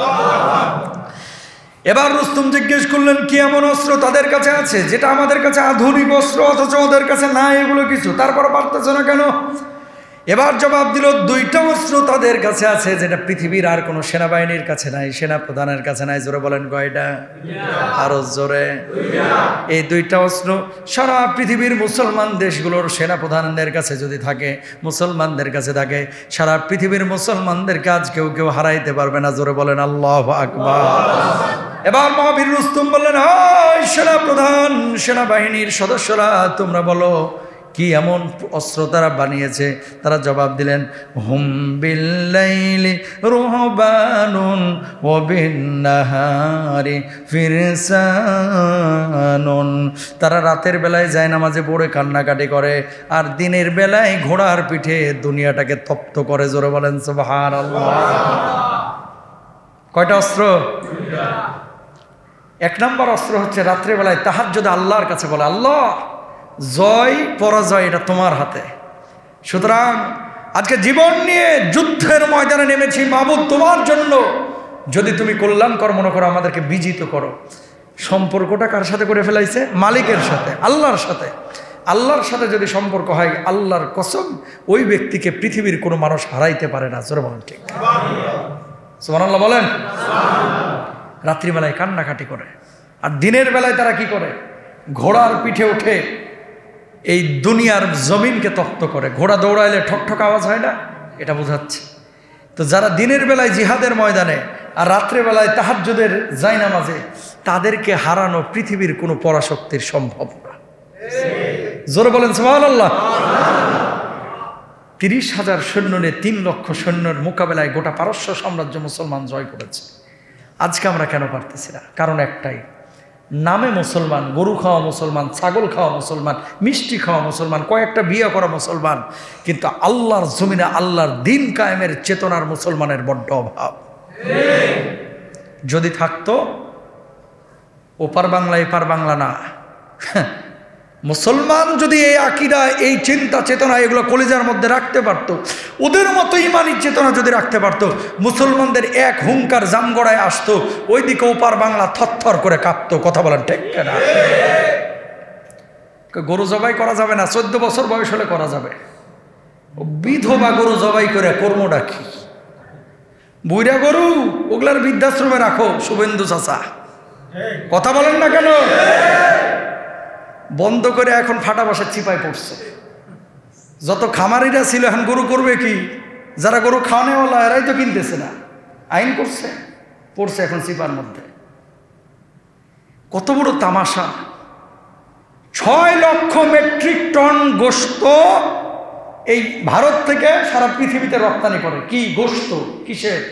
এবার রুস্তম জিজ্ঞেস করলেন, কি এমন অস্ত্র তাদের কাছে আছে যেটা আমাদের কাছে আধুনিক অস্ত্র, অথচ ওদের কাছে নাই এগুলো কিছু, তারপর পারতেছে না কেন? এবার জবাব দিল, 2টা অস্ত্র তাদের কাছে আছে যেটা পৃথিবীর আর কোনো সেনাবাহিনীর কাছে নাই, সেনা প্রধানের কাছে নাই। জোরে বলেন কয়টা? আরো জোরে। এই 2টা অস্ত্র সারা পৃথিবীর মুসলমান দেশগুলোর সেনা প্রধানদের কাছে যদি থাকে, মুসলমানদের কাছে থাকে, সারা পৃথিবীর মুসলমানদের কাজ কেউ হারাইতে পারবে না। জোরে বলেন আল্লাহু আকবার। এবার মহাবীর রুস্তম বললেন, হায় সেনা প্রধান, সেনাবাহিনীর সদস্যরা, তোমরা বলো কি এমন অস্ত্র তারা বানিয়েছে? তারা জবাব দিলেন, হুম বিল্লাইলি রুহবানুন ওয়া বিন্নাহারি ফিরসানুন। তারা রাতের বেলায় যায় নামাজে পড়ে কান্নাকাটি করে, আর দিনের বেলায় ঘোড়ার পিঠে দুনিয়াটাকে তপ্ত করে। জোরে বলেন সুবহানাল্লাহ। কয়টা অস্ত্র? 1 নম্বর অস্ত্র হচ্ছে রাত্রেবেলায় তাহাজ্জুদে আল্লাহর কাছে বলে, আল্লাহ জয় পরাজয় এটা তোমার হাতে, সুতরাং আজকে জীবন নিয়ে যুদ্ধের ময়দানে নেমেছি মাবুদ তোমার জন্য, যদি তুমি কল্যাণকর মনে করো, আমাদেরকে বিজিত করো। সম্পর্কটা কার সাথে করে ফেলাইছে? মালিকের সাথে, আল্লাহর সাথে। আল্লাহর সাথে যদি সম্পর্ক হয়, আল্লাহর কসম, ওই ব্যক্তিকে পৃথিবীর কোনো মানুষ হারাইতে পারে না। জোরে বলেন ঠিক সুবহানাল্লাহ বলেন। রাত্রিবেলায় কান্নাকাটি করে, আর দিনের বেলায় তারা কি করে? ঘোড়ার পিঠে উঠে এই দুনিয়ার জমিনকে তপ্ত করে। ঘোড়া দৌড়াইলে ঠকঠক আওয়াজ হয় না? এটা বোঝাচ্ছে। তো যারা দিনের বেলায় জিহাদের ময়দানে আর রাত্রেবেলায় তাহাজ্জুদের জায়নামাজে, তাদেরকে হারানো পৃথিবীর কোনো পরাশক্তির সম্ভব না। জোরে বলেন সুবহানাল্লাহ। 30,000 সৈন্য নিয়ে 3 লক্ষ সৈন্যের মোকাবেলায় গোটা পারস্য সাম্রাজ্য মুসলমান জয় করেছে। আজকে আমরা কেন পারতেছি না? কারণ একটাই, নামে মুসলমান, গরু খাওয়া মুসলমান, ছাগল খাওয়া মুসলমান, মিষ্টি খাওয়া মুসলমান, কয়েকটা বিয়ে করা মুসলমান, কিন্তু আল্লাহর জমিনে আল্লাহর দিন কায়েমের চেতনার মুসলমানের বড্ড অভাব। যদি থাকতো, ওপার বাংলা এপার বাংলা না, মুসলমান যদি এই আকীদা, এই চিন্তা চেতনা, এগুলো কলিজার মধ্যে রাখতে পারতো, ওদের মতো ইমানি চেতনা যদি রাখতে পারতো, মুসলমানদের এক হুঙ্কার জামগড়ায় আসতো, ওইদিকে ওপার বাংলা থরথর করে কাঁপতো। কথা বলেন ঠিক না? গরু জবাই করা যাবে না, 14 বছর বয়স হলে করা যাবে। বিধবা গরু জবাই করে কর্মটা কি? বুইরা গরু ওগুলার বৃদ্ধাশ্রমে রাখো, শুভেন্দু চাচা। কথা বলেন না কেন? বন্ধ করে এখন ফাটা বাসার চিপায় পড়ছে। যত খামারিরা ছিল এখন গরু করবে কি? যারা গরু খাওয়ানেওয়ালা এরাই তো কিনতেছে না, আইন করছে, পড়ছে এখন চিপার মধ্যে। কত বড় তামাশা! 6 লক্ষ মেট্রিক টন গোশত এই ভারত থেকে সারা পৃথিবীতে রপ্তানি করে। কি গোশত? কিসের?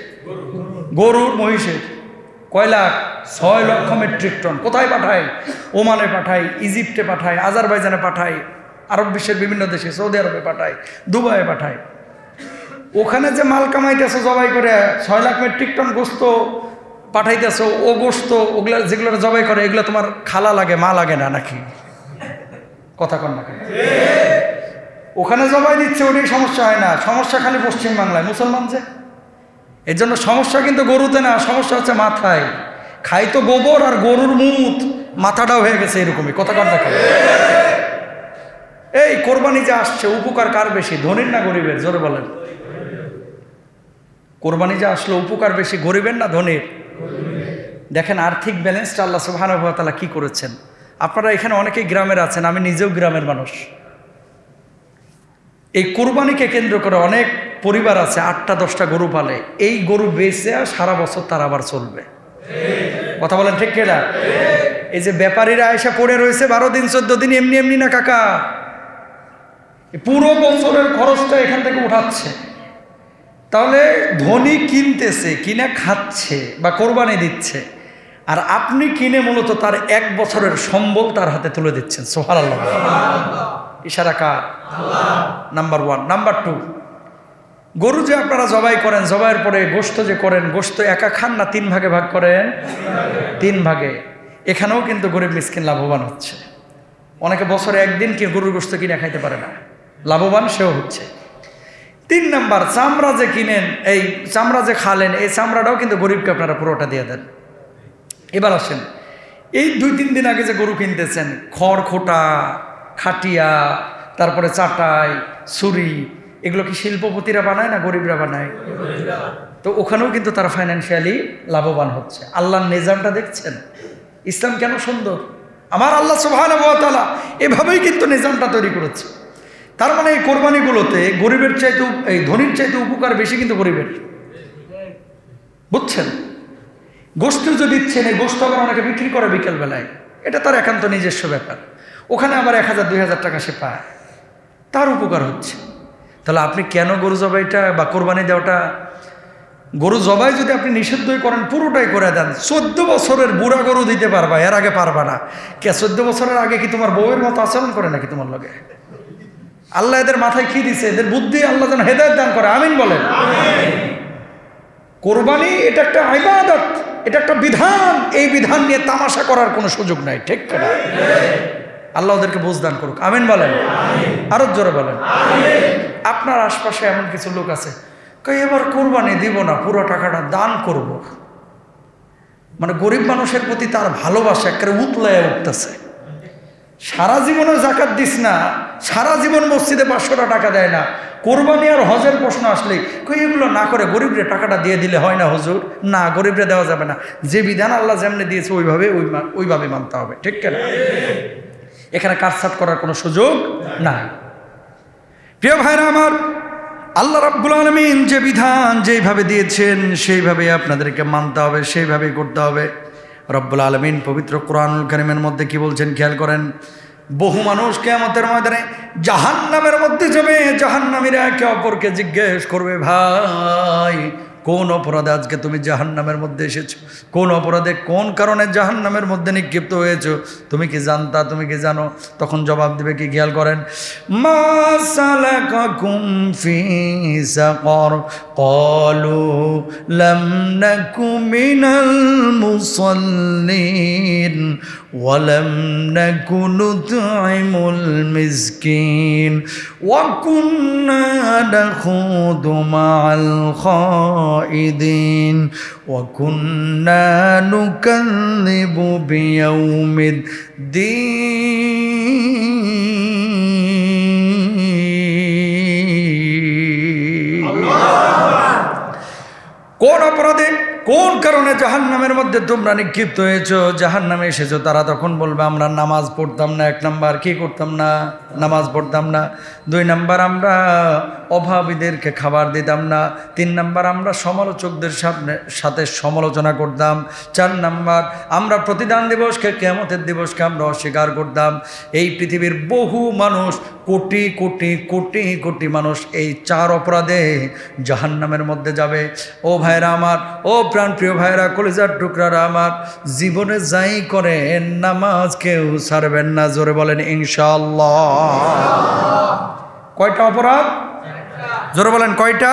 গরুর, মহিষের। কয় লাখ? 6 লক্ষ মেট্রিক টন। কোথায় পাঠায়? ওমানে পাঠায়, ইজিপ্টে পাঠায়, আজারবাইজানে পাঠায়, আরব বিশ্বের বিভিন্ন দেশে, সৌদি আরবে পাঠায়, দুবাইয়ে পাঠায়। ওখানে যে মাল কামাইতেছো জবাই করে 6 লাখ মেট্রিক টন গোশত পাঠাইতেছো, ও গোশত ওগুলা যেগুলো জবাই করে, এগুলো তোমার খালা লাগে, মা লাগে না নাকি? কথা কন না কেন? ওখানে জবাই দিচ্ছে, ওটাই সমস্যা হয় না। সমস্যা খালি পশ্চিম বাংলায়, মুসলমান যে। এর জন্য সমস্যা কিন্তু গরুতে না, সমস্যা হচ্ছে মাথায়। খাই তো গোবর আর গরুর মুত, মাথাটাও হয়ে গেছে এরকমই। কথা কন না কেন? এই কোরবানি যে আসছে, উপকার কার বেশি, ধনীর না গরিবের? জোরে বলেন। কোরবানি যে আসলো, উপকার বেশি গরিবের না ধনীর? দেখেন আর্থিক ব্যালেন্সটা আল্লাহ সুবহানাহু ওয়া তাআলা কি করেছেন। আপনারা এখানে অনেকেই গ্রামের আছেন, আমি নিজেও গ্রামের মানুষ। এই কোরবানিকে কেন্দ্র করে অনেক পরিবার আছে 8টা-10টা গরু পালে। এই গরু বেচে সারা বছর তার আবার চলবে। কথা বলেন ঠিক কিনা? এই যে ব্যাপারীরা এসে পড়ে রয়েছে 12 দিন 14 দিন, এমনি এমনি না কাকা, পুরো বছরের খরচটা এখান থেকে উঠাচ্ছে। তাহলে ধনী কিনতেছে, কিনে খাচ্ছে বা কোরবানি দিচ্ছে, আর আপনি কিনে মূলত তার 1 বছরের সম্বল তার হাতে তুলে দিচ্ছেন। সুবহানাল্লাহ। ইশারা কার? নাম্বার 1। নাম্বার 2, গরু যে আপনারা জবাই করেন, জবাইয়ের পরে গোশত যে করেন, গোশত একা খান না 3 ভাগে ভাগ করেন? 3 ভাগে। এখানেও কিন্তু গরিব মিসকিন লাভবান হচ্ছে। অনেকে বছরে 1 দিন কি গরুর গোশত কিনে খাইতে পারে না, লাভবান সেও হচ্ছে। 3 নাম্বার, চামড়া যে কিনেন, এই চামড়া যে খালেন, এই চামড়াটাও কিন্তু গরিবকে আপনারা পুরোটা দিয়ে দেন। এবার আসেন, এই 2-3 দিন আগে যে গরু কিনতেছেন, খড় খোটা, খাটিয়া, তারপরে চাটাই, ছুরি, এগুলো কি শিল্পপতিরা বানায় না গরিবরা বানায়? তো ওখানেও কিন্তু তারা ফাইন্যান্সিয়ালি লাভবান হচ্ছে। আল্লাহর নিজামটা দেখছেন? ইসলাম কেন সুন্দর! আমার আল্লাহ সুবহানাহু ওয়া তাআলা এভাবেই কিন্তু নিজামটা তৈরি করেছে। তার মানে এই কোরবানিগুলোতে গরিবের চাইতে, এই ধনীর চাইতে উপকার বেশি কিন্তু গরিবের। বুঝছেন? গোশত যে দিচ্ছেন, এই গোশত আবার অনেকে বিক্রি করে বিকেলবেলায়, এটা তার একান্ত নিজস্ব ব্যাপার। ওখানে আবার 1000-2000 টাকা সে পায়, তার উপকার হচ্ছে। তাহলে আপনি কেন গরু জবাইটা বা কোরবানি দেওয়াটা, গরু জবাই যদি আপনি নিষিদ্ধই করেন, পুরোটাই করে দেন। 14 বছরের বুড়া গরু দিতে পারবা, এর আগে পারবা না। কে 14 বছরের আগে কি তোমার বউয়ের মতো আচরণ করে নাকি তোমার লগে? আল্লাহ এদের মাথায় কি দিছে, এদের বুদ্ধি আল্লাহ যেন হেদায়েত দান করে। আমিন বলেন। কোরবানি এটা একটা ইবাদত, এটা একটা বিধান। এই বিধান নিয়ে তামাশা করার কোনো সুযোগ নাই, ঠিক না? আল্লাহ ওদেরকে বুঝ দান করুক। আমিন বলেন। আরো জোরে বলেন। আপনার আশপাশে এমন কিছু লোক আছে, এবার কোরবানি দিব না, পুরো টাকাটা দান করব। মানে গরিব মানুষের প্রতি তার ভালোবাসা একেবারে উতলায় উঠতেছে। সারা জীবনও জাকাত দিস না, সারা জীবন মসজিদে 500 টাকা দেয় না, কোরবানি আর হজের প্রশ্ন আসলে কই এগুলো না করে গরিবরে টাকাটা দিয়ে দিলে হয় না হুজুর? না, গরিবরে দেওয়া যাবে না, যে বিধান আল্লাহ যেমনি দিয়েছে ওইভাবে মানতে হবে, ঠিক কিনা? এখানে কাটছাট করার কোনো সুযোগ নাই। প্রিয় ভাইরা আমার, আল্লাহ রাব্বুল আলামিন যে বিধান যেইভাবে দিয়েছেন সেইভাবে আপনাদেরকে মানতে হবে, সেইভাবেই করতে হবে। রব্বুল আলামিন পবিত্র কোরআনুল কারীমের মধ্যে কি বলছেন খেয়াল করেন। বহু মানুষ কিয়ামতের ময়দানে জাহান্নামের মধ্যে যাবে, জাহান্নামীরা একে অপরকে জিজ্ঞেস করবে, ভাই কোন অপরাধে আজকে তুমি জাহান্নামের মধ্যে এসেছো? কোন অপরাধে, কোন কারণে জাহান্নামের মধ্যে নিক্ষিপ্ত হয়েছো? তুমি কি জানতা, তুমি কি জানো? তখন জবাব দিবে কি, খেয়াল করেন, মা সালাকাকুম ফি সাকর ক্বালু লাম নাকু মিনাল মুসাল্লিন ওয়া লাম নাকু নুতঈমুল মিসকিন ওয়া কুন্না নাখুদু মা'আল খাইদিন ওয়া কুন্না নুকাযযিবু বিয়াউমিদ্দিন। কোন অপরাধে, কোন কারণে জাহান্নামের মধ্যে তোমরা নিক্ষিপ্ত হয়েছো, জাহান্নামে এসেছো? তারা তখন বলবে, আমরা নামাজ পড়তাম না। 1 নাম্বার, কি করতাম না? নামাজ পড়তাম না। 2 নাম্বার, আমরা অভাবীদেরকে খাবার দিতাম না। 3 নাম্বার, আমরা সমালোচকদের সাথে সমালোচনা করতাম। 4 নাম্বার, আমরা প্রতিদান দিবসকে, কিয়ামতের দিবসকে আমরা অস্বীকার করতাম। এই পৃথিবীর বহু মানুষ, কোটি কোটি কোটি কোটি মানুষ এই 4 অপরাধে জাহান্নামের মধ্যে যাবে। ও ভাইরা আমার, ও প্রাণ প্রিয় ভাইরা, কলিজার টুকরারা আমার, জীবনে যাই করেন নামাজ কেউ ছাড়বেন না। জোরে বলেন ইনশাআল্লাহ। কয়টা অপরাধ? জোরে বলেন কয়টা?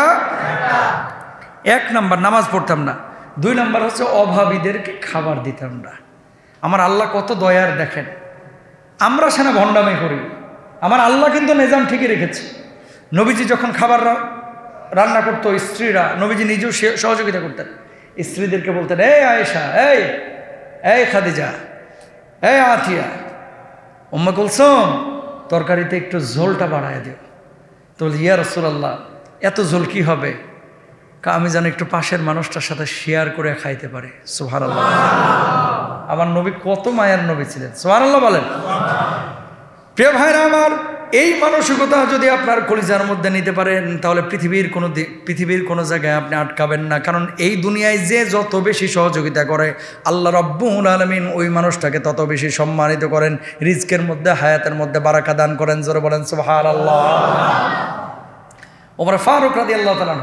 1 নাম্বার, নামাজ পড়তাম না। 2 নাম্বার হচ্ছে অভাবীদেরকে খাবার দিতাম না। আমার আল্লাহ কত দয়ার দেখেন। আমরা সেনা ভণ্ডামি করি, আমার আল্লাহ কিন্তু নিজাম ঠিকই রেখেছে। নবীজি যখন খাবার রান্না করতো, স্ত্রীরা, নবীজি নিজেও সহযোগিতা করতেন। স্ত্রীদেরকে বলতেন, এই আয়েশা, এই খাদিজা, এই আতিয়া, উম্মে কুলসুম, তরকারিতে একটু ঝোলটা বাড়ায় দিও। তো বলি, ইয়া রাসূলুল্লাহ, এত ঝোল কি হবে? আমি যেন একটু পাশের মানুষটার সাথে শেয়ার করে খাইতে পারে। সুবহানাল্লাহ। আমার নবী কত মায়ার নবী ছিলেন। সুবহানাল্লাহ বলেন। প্রিয় ভাইরা আমার, এই মানসিকতা যদি আপনার কলিজার মধ্যে নিতে পারেন, তাহলে পৃথিবীর কোনো জায়গায় আপনি আটকাবেন না। কারণ এই দুনিয়ায় যে যত বেশি সহযোগিতা করে, আল্লাহ রাব্বুল আলামিন ওই মানুষটাকে তত বেশি সম্মানিত করেন, রিজকের মধ্যে, হায়াতের মধ্যে বারাকা দান করেন। জোরে বলেন সুবহানাল্লাহ। ওমর ফারুক রাদিয়াল্লাহু তাআলা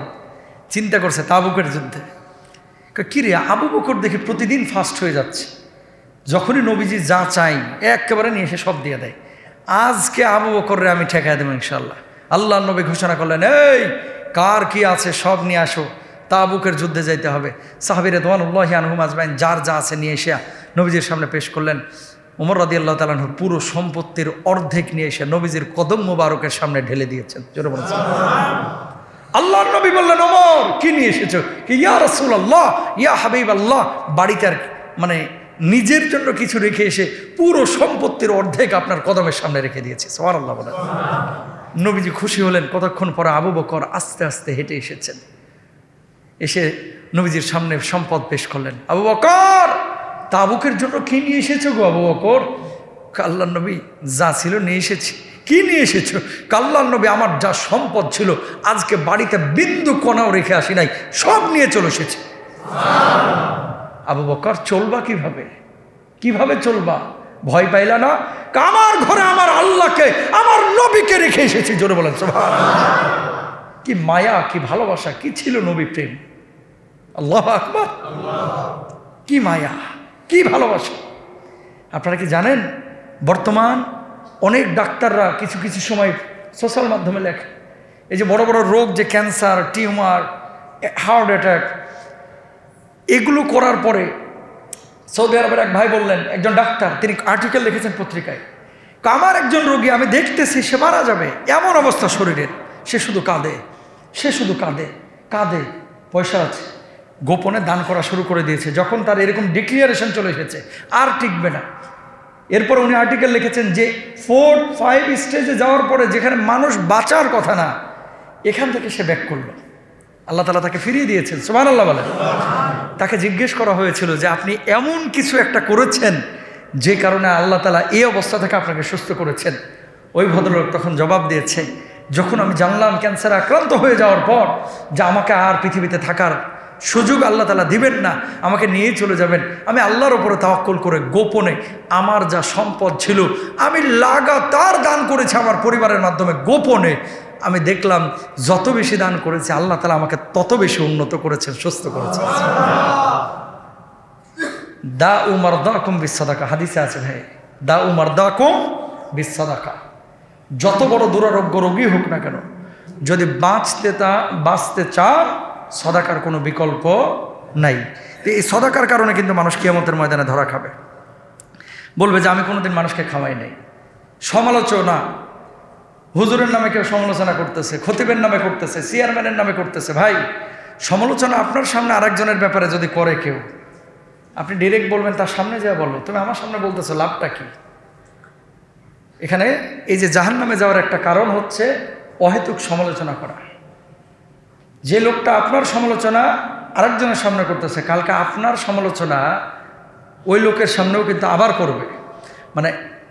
চিন্তা করছে তাবুকের যুদ্ধে, কিরে আবু বকর দেখি প্রতিদিন ফাস্ট হয়ে যাচ্ছে, যখনই নবীজি যা চাই একেবারে নিয়ে এসে সব দিয়ে দেয়, আজকে আবু বকররে আমি ঠেকাই দেবো ইনশাআল্লাহ। আল্লাহ নবী ঘোষণা করলেন, এই কার কি আছে সব নিয়ে আসো, তাবুকের যুদ্ধে যাইতে হবে। সাহাবী রাদিয়াল্লাহু আনহুম আজমাইন যার যা আছে নিয়ে এসে নবীজির সামনে পেশ করলেন। ওমর রাদিয়াল্লাহু তাআলা পুরো সম্পত্তির অর্ধেক নিয়ে এসে নবীজির কদম মোবারকের সামনে ঢেলে দিয়েছেন। জোরে বলেন আল্লাহর নবী বললেন, ওমর কি নিয়ে এসেছো? কি ইয়া রাসূলুল্লাহ, ইয়া হাবিবাল্লাহ, বাড়িতে আর মানে নিজের জন্য কিছু রেখে এসে পুরো সম্পত্তির অর্ধেক আপনার কদমের সামনে রেখে দিয়েছি। সুবহানাল্লাহ বলেন। নবীজি খুশি হলেন। কতক্ষণ পরে আবু বকর আস্তে আস্তে হেঁটে এসেছেন, এসে নবীজির সামনে সম্পদ পেশ করলেন। আবু বকর, তাবুকের জন্য কি নিয়ে এসেছো গো আবু বকর? আল্লাহর নবী, যা ছিল নিয়ে এসেছি। কি নিয়ে এসেছো? আল্লাহর নবী, আমার যা সম্পদ ছিল আজকে বাড়িতে বিন্দু কোনাও রেখে আসি নাই, সব নিয়ে চলে এসেছি। আবু বকর, চলবা কিভাবে? কিভাবে চলবা? ভয় পাইলা না? আমার ঘরে আমার আল্লাহকে, আমার নবীকে রেখে এসেছি। জোরে বলেন সুবহানাল্লাহ। কি মায়া, কি ভালোবাসা, কি ছিল নবী প্রেম! আল্লাহু আকবার। কি মায়া, কি ভালোবাসা! আপনারা কি জানেন, বর্তমান অনেক ডাক্তাররা কিছু কিছু সময় সোশ্যাল মাধ্যমে লেখে, এই যে বড় বড় রোগ, যে ক্যান্সার, টিউমার, হার্ট অ্যাটাক, এগুলো করার পরে সৌদি আরবের এক ভাই বললেন, একজন ডাক্তার, তিনি আর্টিকেল লিখেছেন পত্রিকায়, আমার একজন রোগী আমি দেখতেছি সে মারা যাবে, এমন অবস্থা শরীরের, সে শুধু কাঁদে, সে শুধু কাঁদে, কাঁদে, পয়সা আছে, গোপনে দান করা শুরু করে দিয়েছে। যখন তার এরকম ডিক্লিয়ারেশন চলে এসেছে আর টিকবে না, এরপর উনি আর্টিকেল লিখেছেন যে 4-5 স্টেজে যাওয়ার পরে যেখানে মানুষ বাঁচার কথা না, এখান থেকে সে ব্যাক করলো। আল্লাহ তাআলা তাকে ফিরিয়ে দিয়েছেন, সুবহানাল্লাহ বলেন। তাকে জিজ্ঞেস করা হয়েছিল যে আপনি এমন কিছু একটা করেছেন যে কারণে আল্লাহ তাআলা এই অবস্থা থেকে আপনাকে সুস্থ করেছেন। ওই ভদ্রলোক তখন জবাব দিয়েছে, যখন আমি জানলাম ক্যান্সারে আক্রান্ত হয়ে যাওয়ার পর যে আমাকে আর পৃথিবীতে থাকার সুযোগ আল্লাহ তাআলা দিবেন না, আমাকে নিয়ে চলে যাবেন, আমি আল্লাহর উপরে তাওয়াক্কুল করে গোপনে আমার যা সম্পদ ছিল আমি লাগাতার দান করেছি আমার পরিবারের মাধ্যমে। গোপনে আমি দেখলাম যত বেশি দান করেছি আল্লাহ তাআলা আমাকে তত বেশি উন্নত করেছেন, সুস্থ করেছেন। দাউ মারদাকুম বিসসাদাকা, হাদিসে আছে ভাই, দাউ মারদাকুম বিসসাদাকা। যত বড় দুরারোগ্য রোগী হোক না কেন, যদি বাঁচতে চান সদাকার কোনো বিকল্প নাই। তো এই সদাকার কারণে কিন্তু মানুষ কিয়ামতের ময়দানে ধরা খাবে, বলবে যে আমি কোনোদিন মানুষকে খাওয়াই নাই। সমালোচনা, হুজুরের নামে কেউ সমালোচনা করতেছে, খতিবের নামে করতেছে, চেয়ারম্যানের নামে করতেছে। ভাই, সমালোচনা আপনার সামনে আরেকজনের ব্যাপারে যদি করে কেউ, আপনি ডিরেক্ট বলবেন তার সামনে যা বলো, তুমি আমার সামনে বলতেছো, লাভটা কি? এখানে এই যে জাহান্নামে যাওয়ার একটা কারণ হচ্ছে অহেতুক সমালোচনা করা। যে লোকটা আপনার সমালোচনা আরেকজনের সামনে করতেছে, কালকে আপনার সমালোচনা ওই লোকের সামনেও কিন্তু আবার করবে। মানে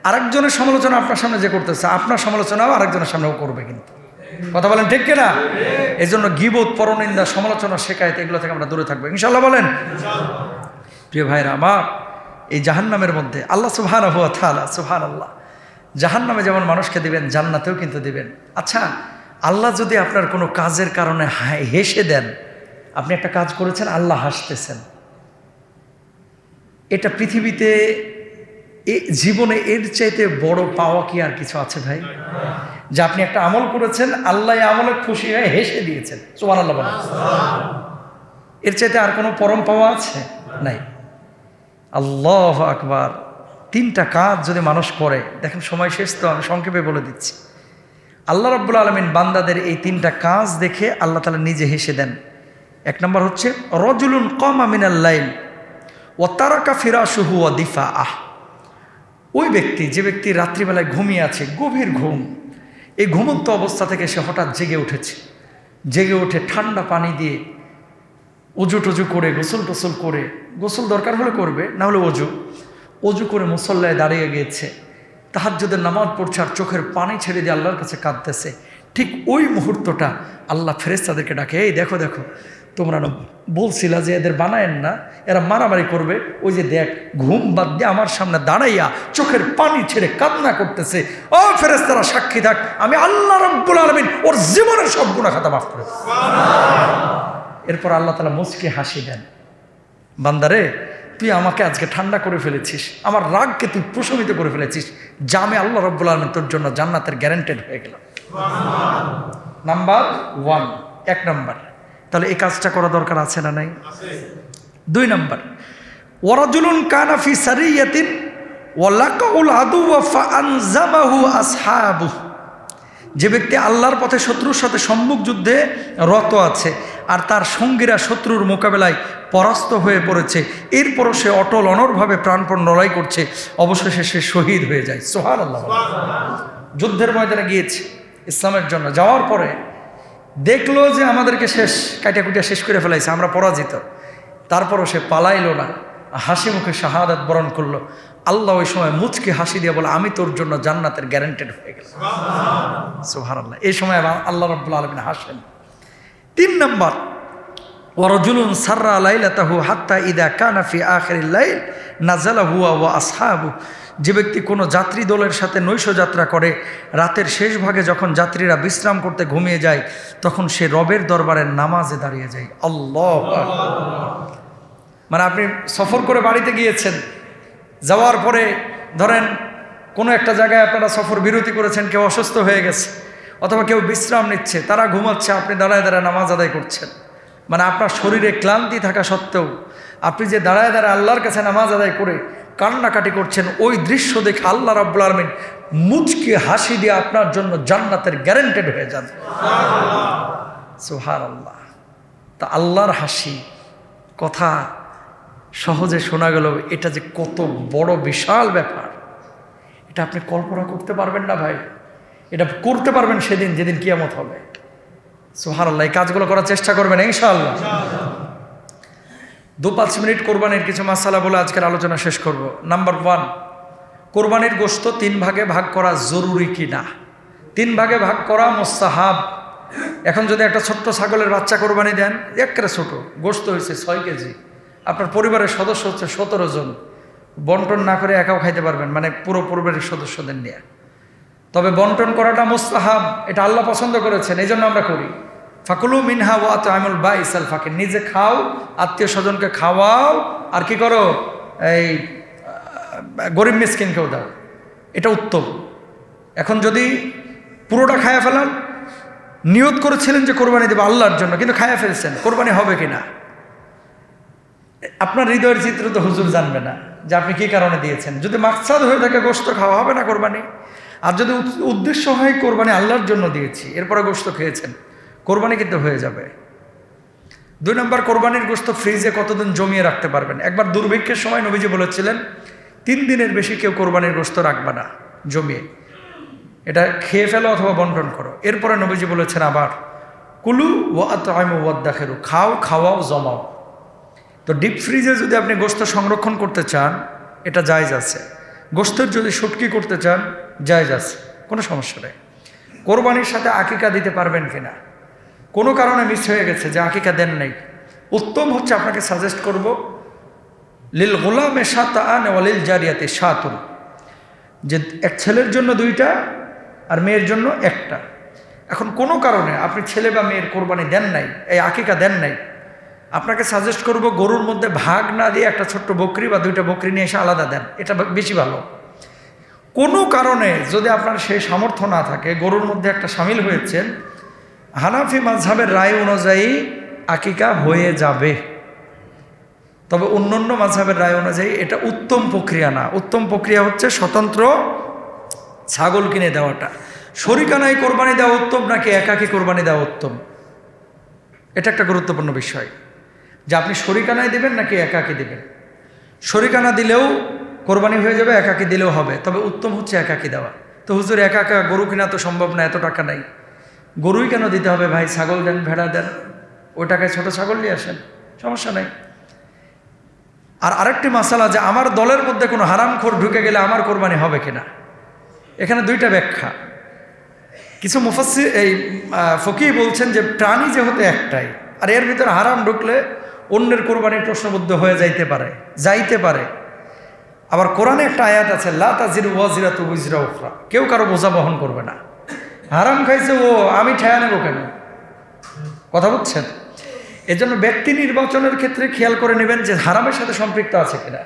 আরেকজনের সমালোচনা আপনার সামনে যে করতেছে, আপনার সমালোচনাও আরেকজনের সামনেও করবে। কিন্তু কথা বলেন ঠিক কিনা? এই জন্য গীবত, পরনিন্দা, সমালোচনা, শেখায়ত, এগুলো থেকে আমরা দূরে থাকবো, ইনশাআল্লাহ বলেন। প্রিয় ভাইরা আমার, এই জাহান্নামের মধ্যে আল্লাহ সুবহানাহু ওয়া তাআলা, সুবহানাল্লাহ, জাহান্নামে যেমন মানুষকে দিবেন জান্নাতেও কিন্তু দিবেন। আচ্ছা, আল্লাহ যদি আপনার কোনো কাজের কারণে হেসে দেন, আপনি একটা কাজ করেছেন আল্লাহ হাসতেছেন, এটা পৃথিবীতে জীবনে এর চাইতে বড় পাওয়া কি আর কিছু আছে ভাই? যে আপনি একটা আমল করেছেন, আল্লাহ আমলে খুশি হয়ে হেসে দিয়েছেন, সুবহানাল্লাহ বলেন। এর চাইতে আর কোনো পরম পাওয়া আছে? নাই। আল্লাহু আকবার। 3টা কাজ যদি মানুষ করে, দেখেন সময় শেষ তো, আমি সংক্ষেপে বলে দিচ্ছি। আল্লাহ রাব্বুল আলামিন বান্দাদের এই 3টা কাজ দেখে আল্লাহ তাআলা নিজে হেসে দেন। 1 নম্বর হচ্ছে রাজুলুন কামা মিনাল লাইল ওয়া তারাকা ফিরাশুহু ওয়া দিফাআহ। ওই ব্যক্তি, যে ব্যক্তি রাত্রিবেলায় ঘুমিয়ে আছে, গভীর ঘুম, এই ঘুমন্ত অবস্থা থেকে সে হঠাৎ জেগে উঠেছে, জেগে উঠে ঠান্ডা পানি দিয়ে অজু টজু করে, গোসল টোসল করে, গোসল দরকার হলে করবে, না হলে অজু করে মুসল্লায় দাঁড়িয়ে গিয়েছে, তাহাজ্জুদের নামাজ পড়ছে আর চোখের পানি ছেড়ে দিয়ে আল্লাহর কাছে কাঁদতেছে। ঠিক ওই মুহূর্তটা আল্লাহ ফেরেশতাদেরকে ডাকে, এই দেখো দেখো, তোমরা না বলছিলা যে এদের বানায়েন না, এরা মারামারি করবে, ওই যে দেখ, ঘুম বাদ দিয়ে আমার সামনে দাঁড়াইয়া চোখের পানি ছেড়ে কান্না করতেছে। ও ফেরেশতারা সাক্ষী থাক, আমি আল্লাহ রাব্বুল আলামিন ওর জীবনের সব গুনাহ খাতা মাফ করে দেব। এরপর আল্লাহ তাআলা মুচকি হাসি দেন, বান্দারে, তুই আমাকে আজকে ঠান্ডা করে ফেলেছিস, আমার রাগকে তুই প্রশমিত করে ফেলেছিস, যা আমি আল্লাহ রাব্বুল আলামিন তোর জন্য জান্নাতের গ্যারান্টেড হয়ে গেলাম। নাম্বার 1 নম্বর। তাহলে এই কাজটা করা দরকার আছে না নাই? 2 নম্বর, ওয়ারাজুলুন কানা ফি সারিয়াতিন ওয়া লাকাউল আদুওয়া ফাআনজামাহু আসহাবুহু। যে ব্যক্তি আল্লাহর পথে শত্রুর সাথে সম্মুখ যুদ্ধে রত আছে আর তার সঙ্গীরা শত্রুর মোকাবেলায় পরাস্ত হয়ে পড়েছে, এরপরও সে অটল অনড়ভাবে প্রাণপণ লড়াই করছে, অবশেষে সে শহীদ হয়ে যায়। সুবহানাল্লাহ। যুদ্ধের ময়দানে গিয়েছে ইসলামের জন্য, যাওয়ার পরে দেখলো যে আমাদেরকে কাটিয়া শেষ করে ফেলাইছে, আমরা পরাজিত, তারপরও সে পালাইলো না, হাসি মুখে শাহাদাত বরণ করলো। আল্লাহ ওই সময় মুচকি হাসি দিয়ে বলে, আমি তোর জন্য জান্নাতের গ্যারান্টেড হয়ে গেলাম। সুবহানাল্লাহ। এই সময় আল্লাহ রাব্বুল আলামিন হাসেন। 3 নম্বর, ওয়ারাজুলুন সাররা লাইলাতাহু হাত্তা ইযা কানা ফি আখিরিল লাইল নাযালা হুয়া ওয়া আসহাবু। যে ব্যক্তি কোনো যাত্রী দলের সাথে নৈশ যাত্রা করে, রাতের শেষ ভাগে যখন যাত্রীরা বিশ্রাম করতে ঘুমিয়ে যায়, তখন সে রবের দরবারে নামাজে দাঁড়িয়ে যায়। আল্লাহু আকবার। মানে আপনি সফর করে বাড়িতে গিয়েছেন, যাওয়ার পরে ধরেন কোনো একটা জায়গায় আপনারা সফর বিরতি করেছেন, কেউ অসুস্থ হয়ে গেছে অথবা কেউ বিশ্রাম নিচ্ছে, তারা ঘুমাচ্ছে, আপনি দাঁড়ায় দাঁড়ায় নামাজ আদায় করছেন। মানে আপনার শরীরে ক্লান্তি থাকা সত্ত্বেও আপনি যে দাঁড়ায় দাঁড়ায় আল্লাহর কাছে নামাজ আদায় করে কান্নাকাটি করছেন, ওই দৃশ্য দেখে আল্লাহ রাব্বুল আলামিন মুচকি হাসি দিয়ে আপনার জন্য জান্নাতের গ্যারান্টেড হয়ে যান। সুবহানাল্লাহ। তা আল্লাহর হাসি কথা সহজে শোনা গেল, এটা যে কত বড় বিশাল ব্যাপার, এটা আপনি কল্পনা করতে পারবেন না ভাই। এটা করতে পারবেন সেদিন যেদিন কিয়ামত হবে। সুবহানাল্লাহ। এই কাজগুলো করার চেষ্টা করবেন ইনশাআল্লাহ। 2-5 মিনিট কোরবানির কিছু মাসালা বলে আজকের আলোচনা শেষ করব। নাম্বার 1, কোরবানির গোশত 3 ভাগে ভাগ করা জরুরি কি না? 3 ভাগে ভাগ করা মুস্তাহাব। এখন যদি একটা ছোট্ট ছাগলের বাচ্চা কোরবানি দেন, একেবারে ছোট, গোশত হয়েছে 6 কেজি, আপনার পরিবারের সদস্য হচ্ছে 17 জন, বন্টন না করে একাও খাইতে পারবেন, মানে পুরো পরিবারের সদস্যদের নিয়ে। তবে বন্টন করাটা মুস্তাহাব, এটা আল্লাহ পছন্দ করেছেন, এই জন্য আমরা করি। ফাকুলু মিনহা ওয়া আত'আমুল বাইসাল ফাকির, নিজে খাও, আত্মীয় স্বজনকে খাওয়াও, আর কি করো, এই গরিব মিসকিনকেও দাও, এটা উত্তম। এখন যদি পুরোটা খায়া ফেলান, নিয়ত করেছিলেন যে কোরবানি দেবো আল্লাহর জন্য, কিন্তু খায়া ফেলছেন, কোরবানি হবে কিনা? আপনার হৃদয়ের চিত্র তো হুজুর জানবে না যে আপনি কি কারণে দিয়েছেন। যদি মাকসাদ হয়ে থাকে গোশত খাওয়া, হবে না কোরবানি। আর যদি উদ্দেশ্য হয় কোরবানি আল্লাহর জন্য দিয়েছি, এরপরে গোশত খেয়েছেন, কোরবানি কিন্তু হয়ে যাবে। 2 নম্বর, কোরবানির গোশত ফ্রিজে কতদিন জমিয়ে রাখতে পারবেন? একবার দুর্ভিক্ষের সময় নবীজি বলেছিলেন 3 দিনের বেশি কেউ কোরবানির গোশত রাখবে না জমিয়ে, এটা খেয়ে ফেলো অথবা বন্টন করো। এরপরে নবীজি বলেছেন আবার কুলু ওয়া আত'আমু ওয়াদ্দাখিরু, খাও, খাওয়াও, জমাও। তো ডিপ ফ্রিজে যদি আপনি গোশত সংরক্ষণ করতে চান, এটা জায়েজ আছে। গোশতের যদি শুটকি করতে চান, জায়েজ আছে, কোনো সমস্যা নেই। কোরবানির সাথে আকিকা দিতে পারবেন কিনা? কোনো কারণে মিস হয়ে গেছে যে আকিকা দেন নাই, উত্তম হচ্ছে, আপনাকে সাজেস্ট করব, লিল গোলামে শাতাআন ওয়া লিল জারিয়াতি শাতুন, যে এক ছেলের জন্য 2টা আর মেয়ের জন্য 1টা। এখন কোনো কারণে আপনি ছেলে বা মেয়ের কোরবানি দেন নাই, এই আকিকা দেন নাই, আপনাকে সাজেস্ট করব গরুর মধ্যে ভাগ না দিয়ে একটা ছোট্ট বকরি বা 2টা বকরি নিয়ে এসে আলাদা দেন, এটা বেশি ভালো। কোনো কারণে যদি আপনার সেই সামর্থ্য না থাকে, গরুর মধ্যে একটা শামিল হয়েছেন, হানাফি মাযহাবের রায় অনুযায়ী আকিকা হয়ে যাবে। তবে অন্যান্য মাযহাবের রায় অনুযায়ী এটা উত্তম প্রক্রিয়া না। উত্তম প্রক্রিয়া হচ্ছে স্বতন্ত্র ছাগল কিনে দেওয়াটা। শরিকানায় কোরবানি দেওয়া উত্তম নাকি একাকী কোরবানি দেওয়া উত্তম? এটা একটা গুরুত্বপূর্ণ বিষয়, যে আপনি শরিকানায় দেবেন নাকি একাকী দেবেন। শরিকানা দিলেও কোরবানি হয়ে যাবে, একাকী দিলেও হবে, তবে উত্তম হচ্ছে একাকী দেওয়া। তো হুজুর একা একা গরু কিনা তো সম্ভব না, এত টাকা নাই, গরুই কেন দিতে হবে ভাই? ছাগল দেন, ভেড়া দেন, ওই টাকায় ছোট ছাগল নিয়ে আসেন, সমস্যা নেই। আর আরেকটি মাসালা, যে আমার দলের মধ্যে কোনো হারামখোর ঢুকে গেলে আমার কোরবানি হবে কিনা। এখানে 2টা ব্যাখ্যা। কিছু মুফাসসির ফকিহ বলছেন যে প্রাণী যেহেতু একটাই, আর এর ভিতরে হারাম ঢুকলে অন্যের কোরবানির প্রশ্নবদ্ধ হয়ে যাইতে পারে। আবার কোরআনে একটা আয়াত আছে, লা তাজিরু ওয়াজিরাতু উযরা উখরা, কেউ কারো বোঝা বহন করবে না। হারাম খাইছে ও, আমি ঠেয়া নেব কেন? কথা বুঝছেন? এজন্য ব্যক্তি নির্বাচনের ক্ষেত্রে খেয়াল করে নেবেন যে হারামের সাথে সম্পৃক্ত আছে কিনা।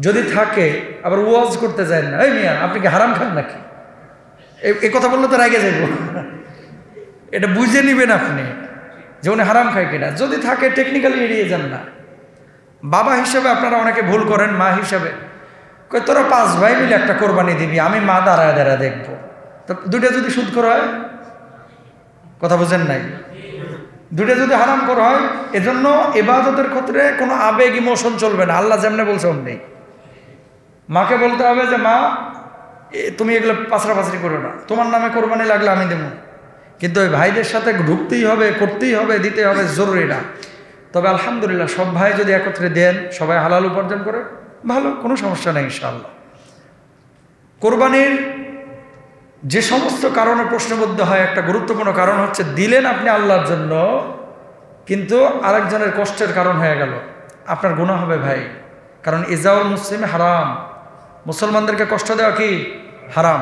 যদি থাকে, আবার ওয়াজ করতে যায় না, এই মিয়া আপনি কি হারাম খান নাকি, এই কথা বললে তো রেগে যাইব। এটা বুঝে নেবেন আপনি যে উনি হারাম খায় কিনা। যদি থাকে, টেকনিক্যালি এড়িয়ে যান না। বাবা হিসাবে আপনারা অনেকে ভুল করেন, মা হিসাবে কই তোরা 5 ভাই মিলে একটা কোরবানি দিবি, আমি মা দাঁড়ায় দাঁড়ায় দেখবো। তো 2টা যদি সুদখোর হয়, কথা বোঝেন নাই, 2টা যদি হারাম করা হয়, এজন্য ইবাদতের ক্ষেত্রে কোনো আবেগ ইমোশন চলবে না। আল্লাহ যেমনে বলছে অমনি। মাকে বলতে হবে যে মা তুমি এগুলো পাছড়াপাছড়ি করো না, তোমার নামে কোরবানি লাগলে আমি দেবো, কিন্তু ওই ভাইদের সাথে ঢুকতেই হবে, করতেই হবে, দিতে হবে, জরুরি না। তবে আলহামদুলিল্লাহ সব ভাই যদি একত্রে দেন, সবাই হালাল উপার্জন করে, ভালো, কোনো সমস্যা নেই ইনশাআল্লাহ। কোরবানির যে সমস্ত কারণে প্রশ্নবদ্ধ হয়, একটা গুরুত্বপূর্ণ কারণ হচ্ছে দিলেন আপনি আল্লাহর জন্য, কিন্তু আরেকজনের কষ্টের কারণ হয়ে গেল, আপনার গুনাহ হবে ভাই। কারণ ইজাউল মুসলিম হারাম, মুসলমানদেরকে কষ্ট দেওয়া কি হারাম।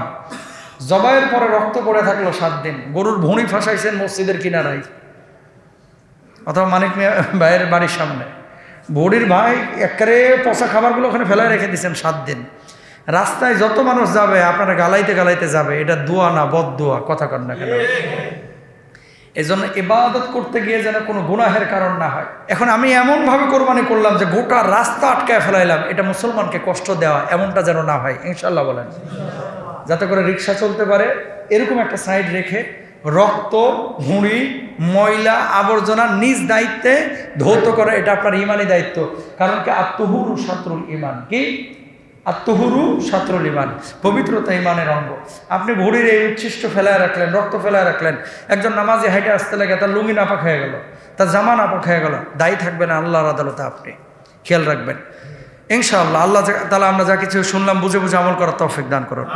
জবাইয়ের পরে রক্ত পড়ে থাকলো 7 দিন, গরুর ভুঁড়ি ফাঁসাইছেন মসজিদের কিনারায় অথবা মানিক মিয়া ভাইয়ের বাড়ির সামনে, ভুঁড়ির ভাই একেবারে পচা খাবারগুলো ওখানে ফেলায় রেখে দিয়েছেন 7 দিন। রাস্তায় যত মানুষ যাবে আপনারা গালাইতে গালাইতে যাবে, এটা দোয়া না বদদোয়া, কথা কন না কেন। এই জন্য ইবাদত করতে গিয়ে যেন কোনো গুনাহের কারণ না হয়। এখন আমি এমনভাবে কোরবানি করলাম যে গোটা রাস্তা আটকায় ফেলাইলাম, এটা মুসলমানকে কষ্ট দেওয়া, এমনটা যেন না হয় ইনশাল্লাহ বলেন। যাতে করে রিক্সা চলতে পারে, এরকম একটা সাইড রেখে রক্ত, ভুঁড়ি, ময়লা আবর্জনা নিজ দায়িত্বে ধৌত করা, এটা আপনার ইমানি দায়িত্ব। কারণ কি আত্মহুরু শাত্রুল ইমান, কি আত্মহুরু শাত্রুল ইমান, পবিত্রতা ইমানের অঙ্গ। আপনি ভুঁড়ির এই উচ্ছিষ্ট ফেলায় রাখলেন, রক্ত ফেলায় রাখলেন, একজন নামাজি হাইটে আসতে লাগে, তার লুঙ্গি নাপাক হয়ে গেল, তার জামা নাপাক হয়ে গেল, দায়ী থাকবেন আল্লাহর আদালতে। আপনি খেয়াল রাখবেন ইনশাআল্লাহ। আল্লাহ তাআলা আমরা যা কিছু শুনলাম বুঝে বুঝে আমল করার তৌফিক দান করুন।